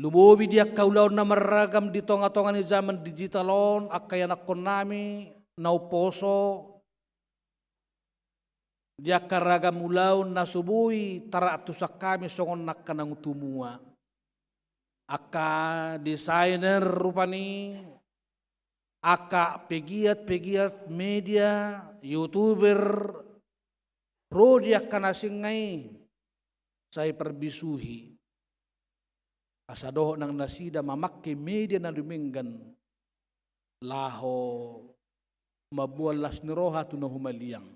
Lubobi dia kaulaw na maragam di tonga-tonga ni zaman digitalon, akayan akon nami, nau poso, dia karagam ulaw na subui taratusak kami songon nakanang tumua. Aka desainer rupani, aka pegiat media, YouTuber, pro dia kanasingay say perbisuhi. Asadoh nang nasida mamaki media na duminggan laho mabualas ni roha tu na humaliyang.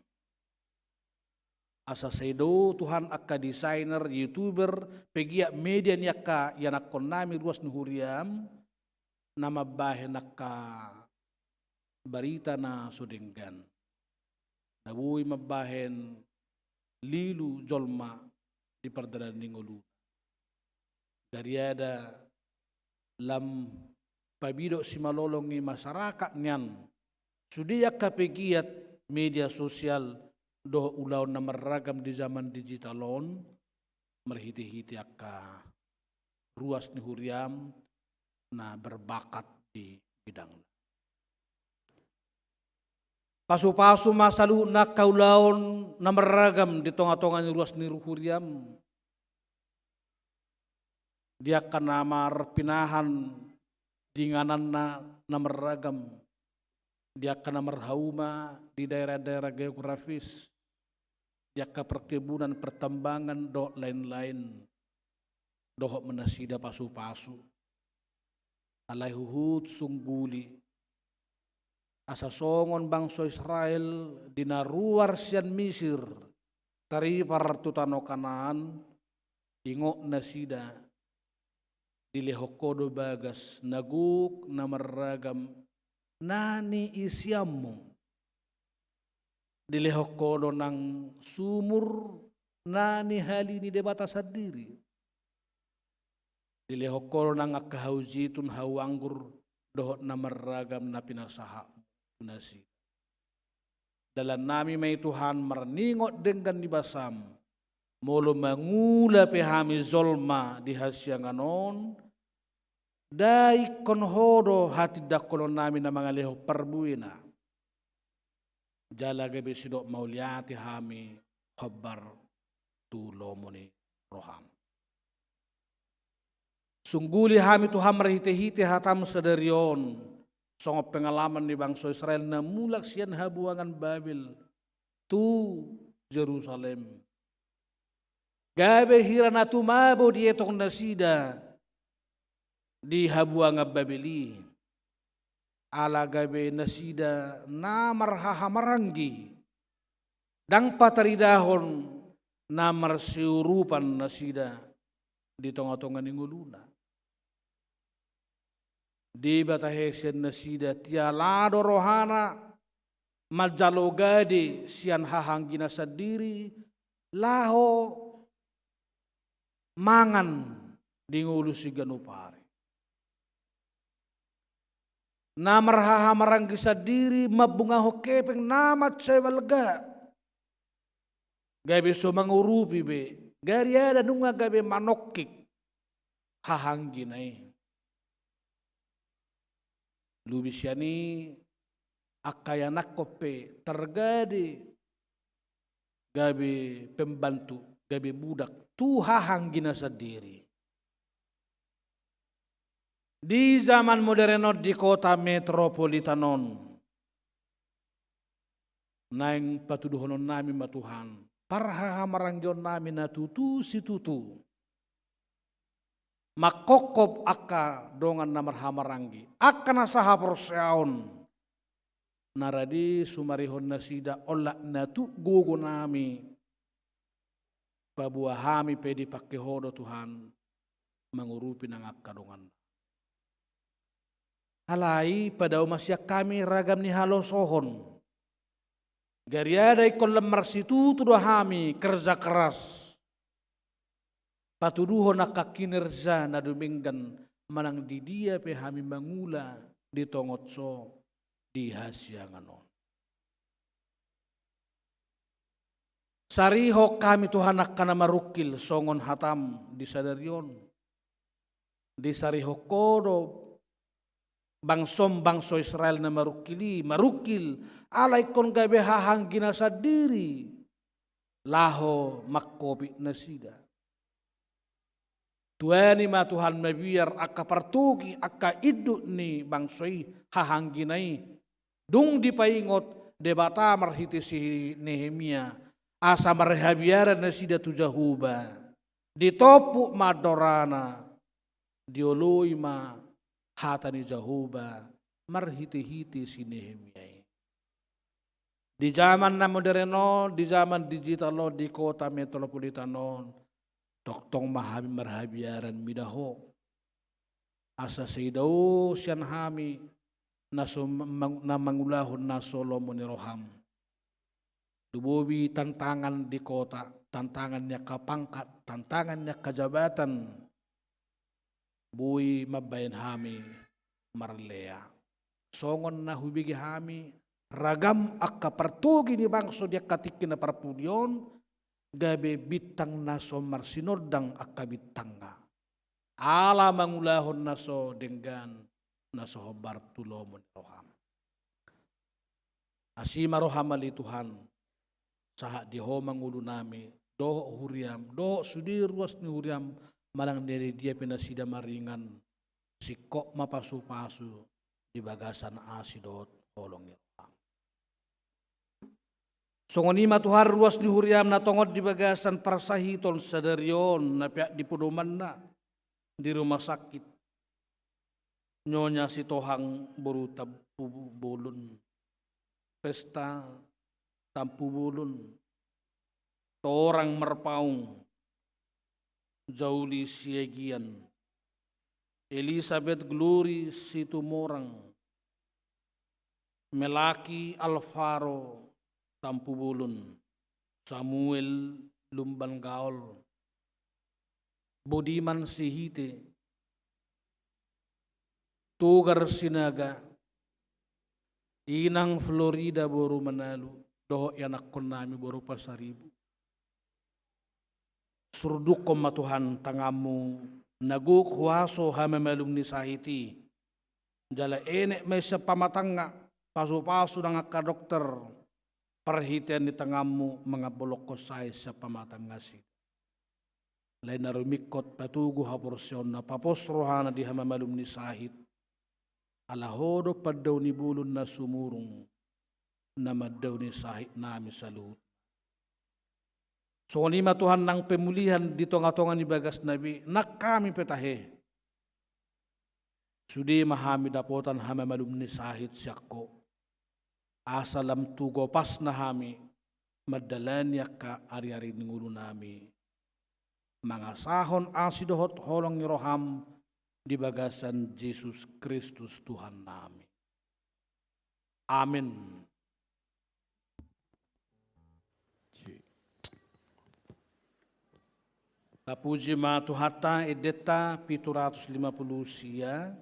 Asa sedo Tuhan akka desainer, YouTuber, pegia media ni akka yanakon nami ruas ni Huriam na mabahe nakka barita na sudenggan. Nabuhi mabahen lilu jolma di perdana ningolu. Dariada lam pabidok si malolongi masyarakat niyan. Sudiyak kapegiat media sosial doh ulaw na maragam di zaman digitalon, merhiti-hiti akka ruas ni Huriam na berbakat di bidang. Pasu-pasu masalu na kaulaon na maragam di tonga-tonga ni ruas ni Huriam. Dia akan namar pinahan dinganan na maragam. Dia akan namar hauma di daerah-daerah geografis. Dia ke perkebunan, pertambangan, doh lain-lain. Doh menasida pasu-pasu. Alay huhut sungguli. Asa songon bangsa Israel dinaruar sian Misir. Tari partutano kanan. Ingok nasida. Dilehokodo bagas. Naguk na maragam. Nani isyamu. Dilehokodo ng sumur nani halini debata sadiri. Dilehokodo ng akahauzitun hawanggur dohot na maragam na pinasaha nasi. Dalam nami may Tuhan marningot dengan dibasam molo mangula pe hami zolma di hasyanganon, dai kon hodo hati dakolon nami na mga leho parbuina. Jala gabi sidok mauliati hami khabar tulomoni roham. Sungguli hami Tuhan merhite-hite hatam sedarion. Songop pengalaman di bangsa Israel na mulak sian habuangan Babil tu Jerusalem. Gabe hirana tumabo di etong nasida di habuangan Babili. Ala gabe nasida namar hahamaranggi. Dang pataridahon namar siurupan nasida di tonga-tonga ninguluna. Di batahesen nasida tialado rohana majalogade sian hahanggina sadiri laho mangan di ngulu si ganupari. Namar hahamaranggi sadiri mabunga hokepeng namat sewalga. Gabe so mangurupi be. Gari ada nunga gabe manokik hahanggina Lubisyani akayanak kope tergadi gabi pembantu gabi budak tu hahanggina sendiri. Di zaman modern di kota metropolitanon naing patuduhonon nami matuhan parhahamarangjon nami na tutu si tutu. Makokop akka dongan namar hamaranggi akka nasaha persyaon naradi sumarihon nasida ola natu gogo nami pabuah hami pedi pakai hodo Tuhan mengurupi nang akka dongan halai pada umasya kami ragam ni halo sohon gari ada ikon lemar situ tuduh hami kerja keras patuduho nak kinerja na duminggan manang di dia pe hami mangula di tongotso di hasyanganon. Sariho kami Tuhan akan marukil songon hatam di sadarion. Di sariho kodo bangsom bangso Israel na marukil alay kon gabe hahanggina sadiri laho makkopi nasida. Tuani ma Tuhan mabiar akka partugi akka idut ni bangsoi hahangginai. Dung dipaingot debata marhiti si Nehemia asa marhabiaran na sida tujahuba. Ditopu madorana dioloi ma hata ni Jahuba marhiti-hiti si Nehemia. Di zaman na moderno, di zaman digital di kota metropolitanon toktong mahami marhabiaran midaho. Asa seidao siyan hami na mangulahon na Solomon ni Roham. Dubobi tantangan di kota, tantangan niya kapangkat, tantangan niya kajabatan. Buwi mabayan hami marlea. Songon na hubigi hami, ragam akka partugi ni bangso dia katikin na parpulyon, gabe bitang naso marsinodang akka bitang nga. Ala mangulahon naso denggan naso hobar tulomon roham. Asima roham ali Tuhan saha diho mangulo nami doho huriam doho sudir ruas ni huriam malang dari dia pinasida maringan sikok mapasu-pasu di bagasan asidot holong ni roham. Songonima Tuhan ruas di huriam na tongod di bagasan parsahiton sadarion na pihak di puduman na di rumah sakit. Nyonya si tohang boruta bulun. Pesta tampu bulun. Torang merpaung. Jauli siegian. Elizabeth Glory si tumorang. Melaki Alvaro tampu bulun, Samuel Lumban Gaol, Bodiman Sihite, Tugar Sinaga, Inang Florida Boru Manalu, doho anak kon nami boru pasaribu. Surduk koma Tuhan tangamu, naguk huaso hamamalum ni sahiti. Jala enek mesa pamatanga, pasu-pasu nang ka dokter, perhitian di tangamu mga bolok ko sa pamatanga si. Lain na rumikot patugo ha porsyon na paposrohana di hamamalum ni sahit. Alahodo padaw ni bulon na sumurong na madaw ni sahit nami sa luhut. So kanima Tuhan nang pemulihan dito nga tongan ni bagas nabi, nak kami petahe. Sudi mahami dapotan hamamalum ni sahit siyako. Asalam tugo pas na hami, madalanya ka ari-ari ningulo nami. Mga sahon asidohot holong ni roham, di bagasan Yesus Kristus Tuhan nami. Amin. Kapuji ma tuhata edeta 750 sia,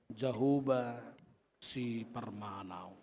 Jahuba si Parmanau.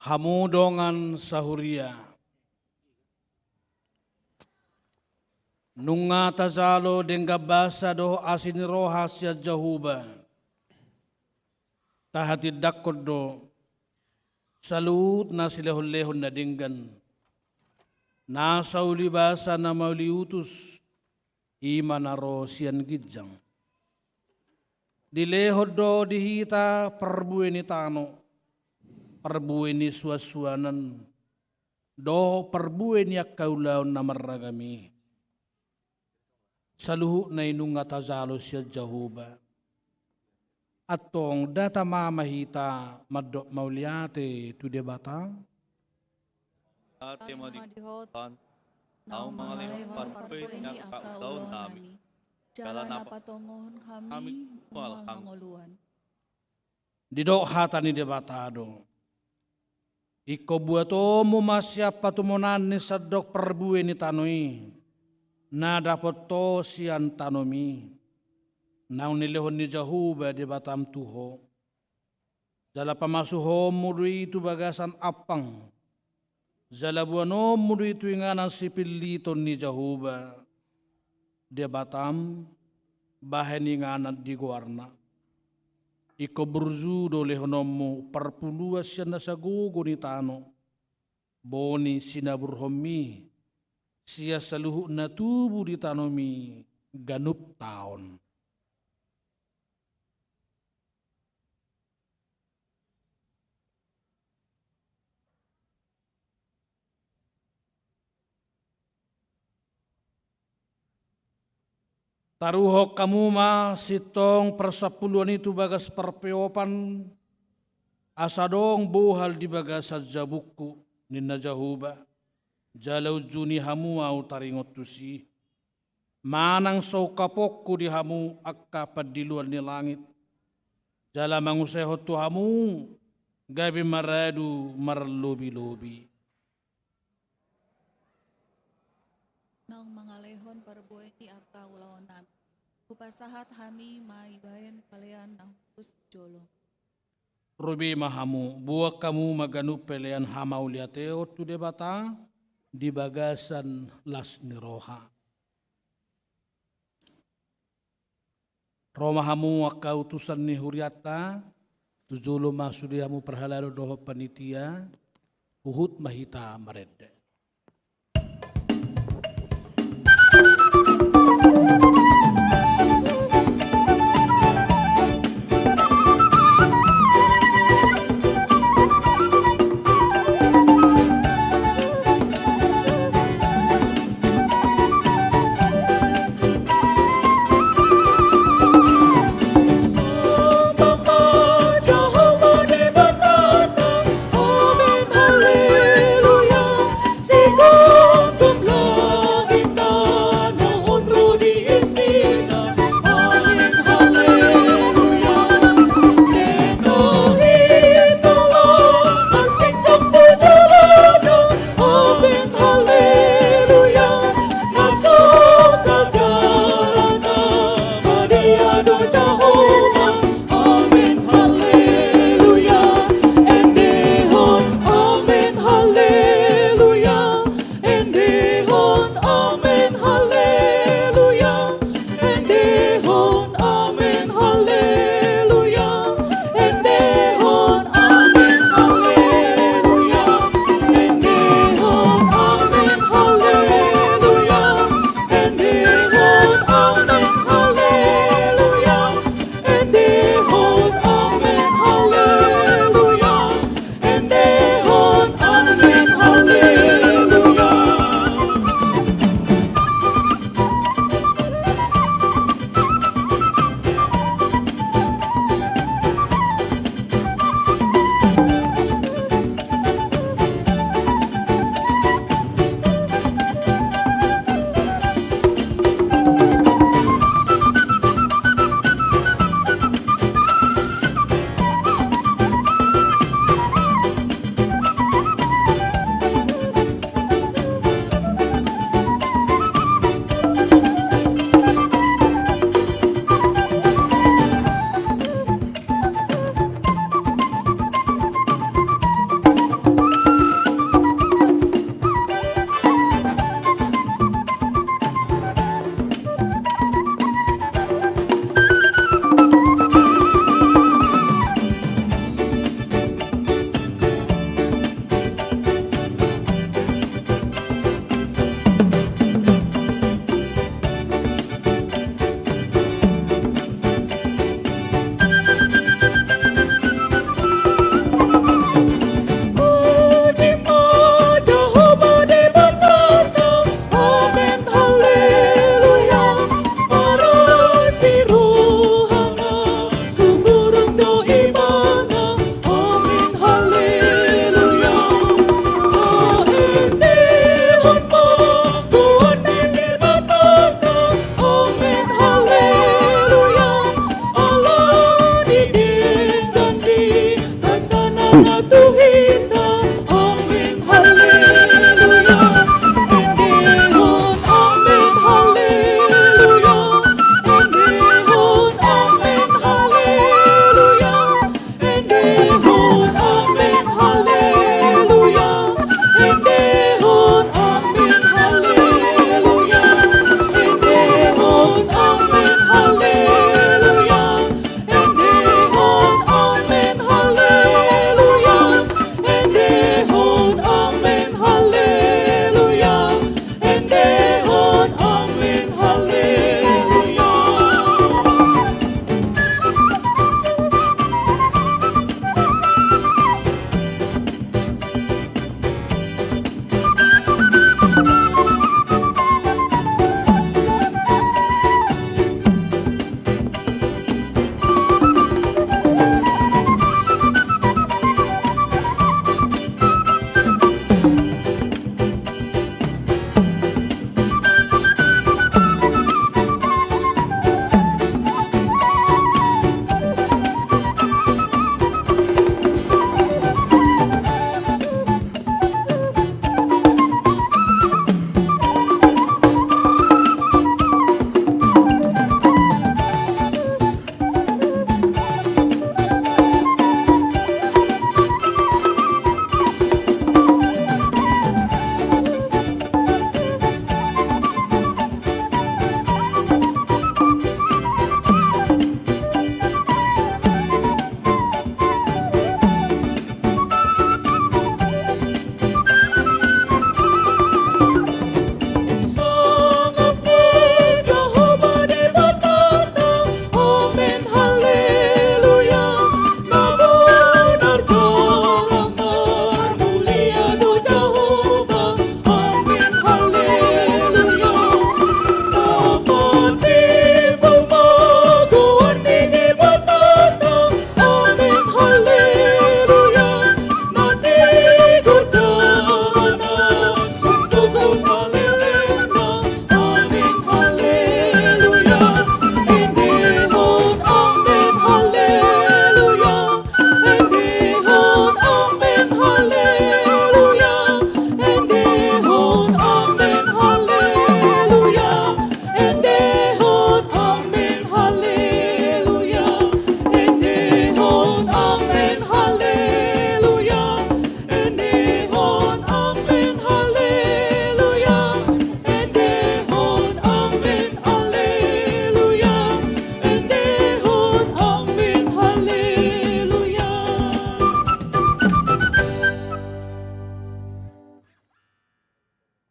Hamudongan sahuria. Nunga tazalo dengga basa doh asin roha sia jahuba. Tahati dakodo salut na silehon-lehon na dinggan. Nasa uli basa na mauli utus ima naro sian gijang. Dilehod do dihita perbuwe ni tano. Perbuwe ni suasuanan, do perbuwe ni akaulaon na maragami. Saluhu na inunga tazalo siya Jahuba. Atong data mamahita madok mauliate tu debata. Ate madihotan, ang mga lehon parpoy na kaulaon namin. Jalan na patungohon kami, mga manguluan. Didok hata ni debata do. Iko buato mo masyap patumunan ni sadok perbuwe ni tanoi. Na dapat to siyan tanomi. Naung nilehon ni Jahuba di batam tuho. Jala pamasuho mudui itu bagasan apang. Jala buano mudui itu inganan sipiliton ni Jahuba. Di batam bahen inganan di guarna. Iko berzudo lehonomu perpuluas siya na sa gugo ni tano. Boni sinaburhomi siya sa luhu na tubo di tanomi ganup taon. Taruhok kamu ma sitong persapuluan itu bagas perpeopan asadong buhal di bagas jabuku ninna Jahuba jalau juni hamu au taringot tusi manang so kapokku di hamu akka padiluan ni langit jala mangusehot tu hamu gabi maradu marlobi-lobi. Nang mga lehon perbuwe ni akka ulawan namin. Kupasahat kami maibayan palayan ng hus jolo. Rubi mahamu, buak kamu maganu pelean hamau liateo tu debata di bagasan las ni roha. Roma hamu akka utusan ni huriata, tu jolo masudiamu perhalalo doho panitia, uhut mahita marede. Haleluya, si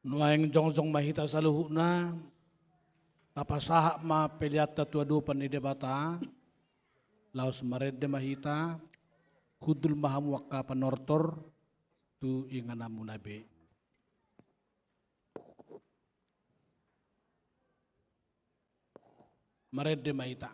Nuaing jongjong mahita saluhuna, papasaha ma peliata tua dupan di debata, laos maredde mahita, hudul maham wakka panortor, tu inganamu nabe. Maredde mahita.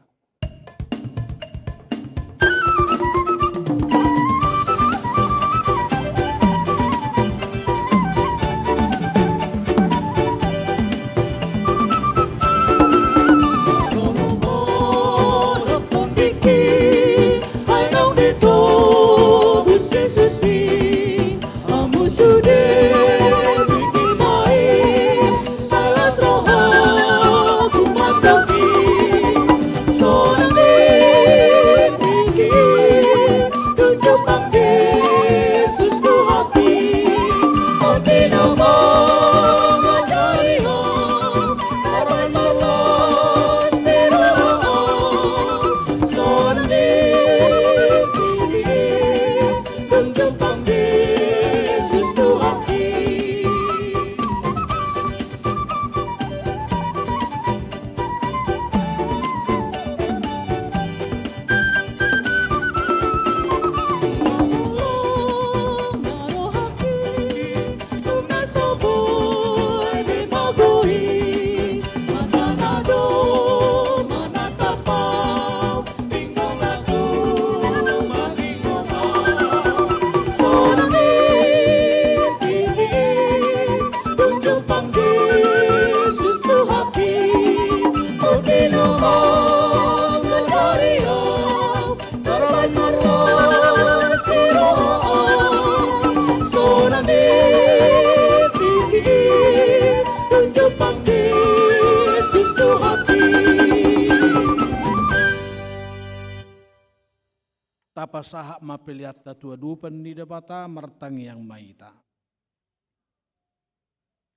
Tapasaha mapeliata tua dupan di debata martang yang maita.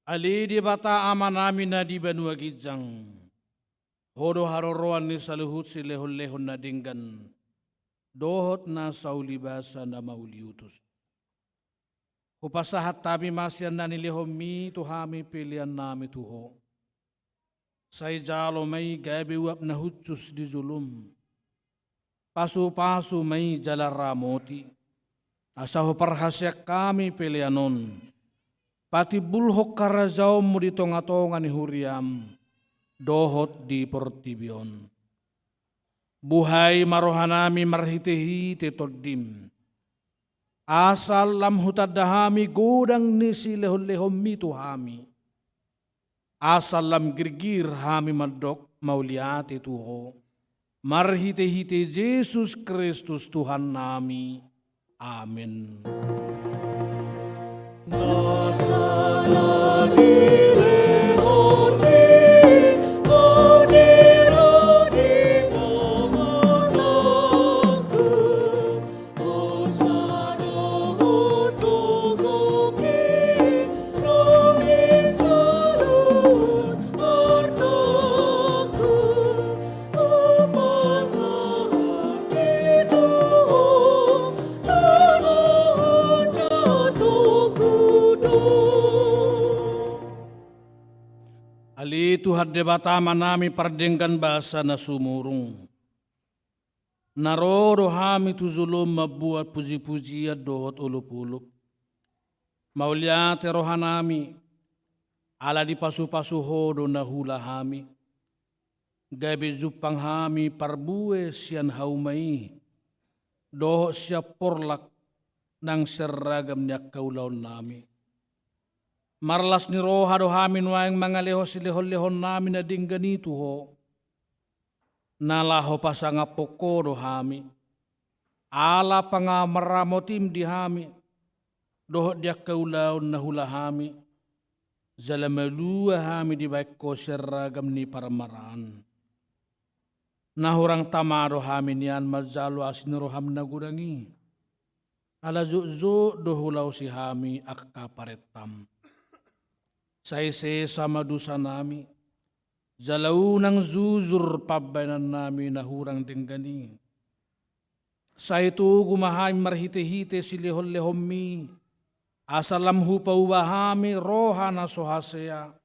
Ali di bata amanami na di banua gijang. Hodo haroroan ni saluhut si lehon-lehon na dinggan. Dohot na saulibasa na mauliutus. Hupasahat tabi masyan na nilihomi tuhami pilihan nami tuho. Say jalo may gabi uap na hutsus di zulum. Pasu-pasu may jalaramoti. Asaho parhasyak kami pilihanon. Pati bulhok karajaw mo di tonga-tonga ni huriam. Dohot di portibion. Buhay marohanami marhite-hite todim. Asal lam hutadahami godang ni silehon-lehom mituhami. Asal lam girgir hami madok mauliati tuho. Marhite-hite Yesus Kristus Tuhan nami. Amin. Ali Tuhan debata manami pardengkan bahasa na sumurung. Naroro hami tu zulum mabuat puji-pujian dohot ulup-ulup. Mauliate rohanami ala di pasu-pasu hodo na hula hami. Gabe jupang hami parbue sian haumai. Dohot siap porlak nang seragam niya kaulaon nami. Marlas ni roha do hamin waing mga leho silihon-lihon namin na dingganito ho. Nalaho pa sa nga poko do hami. Ala pa nga maramotim di hami. Doho dia kaulaon na hula hami. Zalamalua hami di baik ko seragam ni paramaraan. Nahurang tamado hami niyan mazalo asin roham na gudangi. Ala zo do hulaw si hami akka paretam. Say sama dusa nami. Zalaunang zuzur pabanan nami nahurang denggani. Sa ito gumahay marhite-hite silihol-lehom mi. Asalam hupa ubahami roha na sohasea.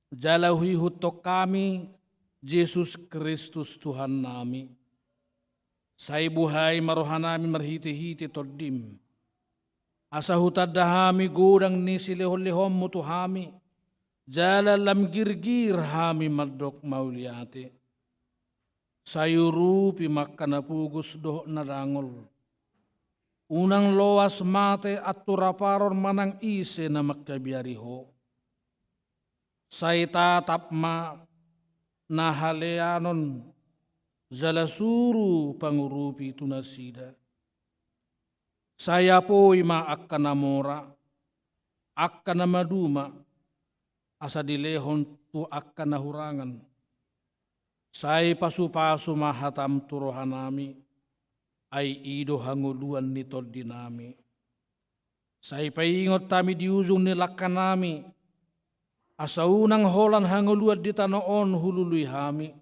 Jalawi hutok kami, Jesus Kristus Tuhan nami. Sa ibuhay marohan nami marhite-hite todim. Asa hutad dahami gudang ni silihol-lehom mo tuhami. Jala lam girgir hami madok mauliate. Sayuru pimak kanapugos doh narangol. Unang loas mate at turaparon manang ise na magkabiariho. Say tatapma na haleanon zalasuru pangurupi tunasida. Saya po ima akka namora, akka namaduma, asa dilehon tu akka nahurangan. Say pasu-pasu mahatam turohanami, ay ido hanguluan nito dinami. Say paingot tami diuzong nilakkan nami, asa unang holan hanguluan di tanoon hululuy hami.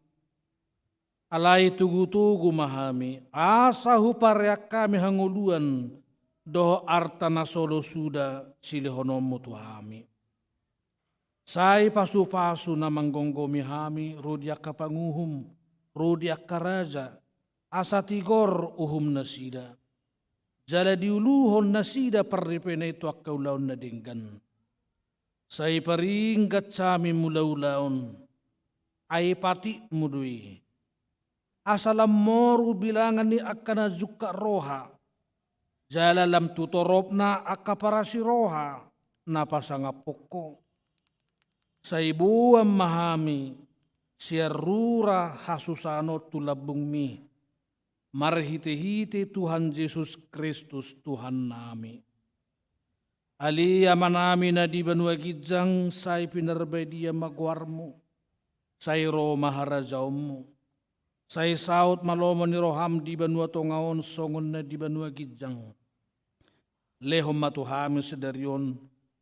Alay tugu-tugu mahami, asa huparyak kami hanguluan, doho arta na solo suda silihonom mo tuhami. Say pasu-pasu na manggonggomi hami, rodyak kapanguhum, rodyak karaja, asa tigor uhum na sida. Jala diuluhon na sida parripena ito akkaulaon na dinggan. Say paringgat sami mulaulaon, ay pati mudui. Asalam moru bilangan ni akkana zukka roha. Jala lam tutorop na akkaparasi roha, napasangapokko. Sa ibuam mahami, siyarura hasusano tulabung mi. Marhite-hite Tuhan Yesus Kristus Tuhan nami. Aliya manami na di banua gijang say pinarbay diya magwarmo. Say ro maharajaw mo. Say saot malomo ni roham di banua tongaon songon na di banua gijang. Lehom matuhami sedaryon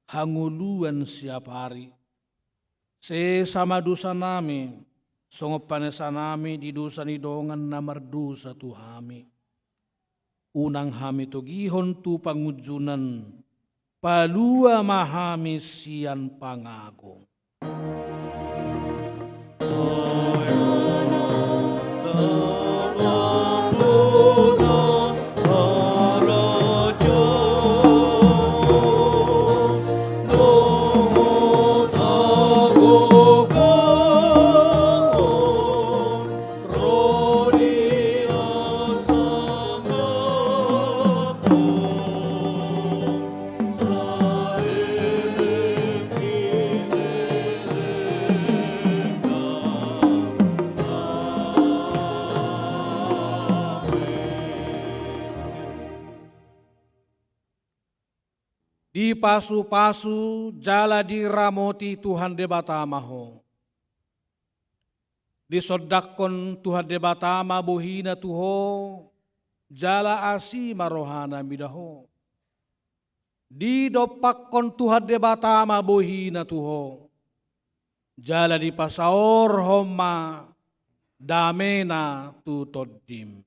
hanguluan siap hari. Se sama dosa nami, songop panesa nami di dosa ni dongan na mardosa tu hami. Unang hami togihon tu pangujunan, palua mahami sian pangagong. Di pasu-pasu jala diramoti Tuhan debatama ho. Di sodakon Tuhan debatama bohina tuho, jala asi marohana midaho. Di dopakon Tuhan debatama bohina tuho, jala di pasaor homa damena tu todim.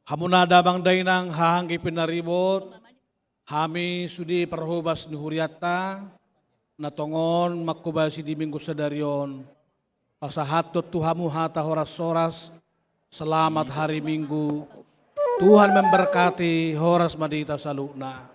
Hamunada bang dainang hahanggi pinaribot, hami sudi perhubas ni huriata, natongon makubasi di minggu sadaryon, Pasahatot Tuhamu hata horas-horas, selamat hari Minggu. Tuhan memberkati horas madita saluna.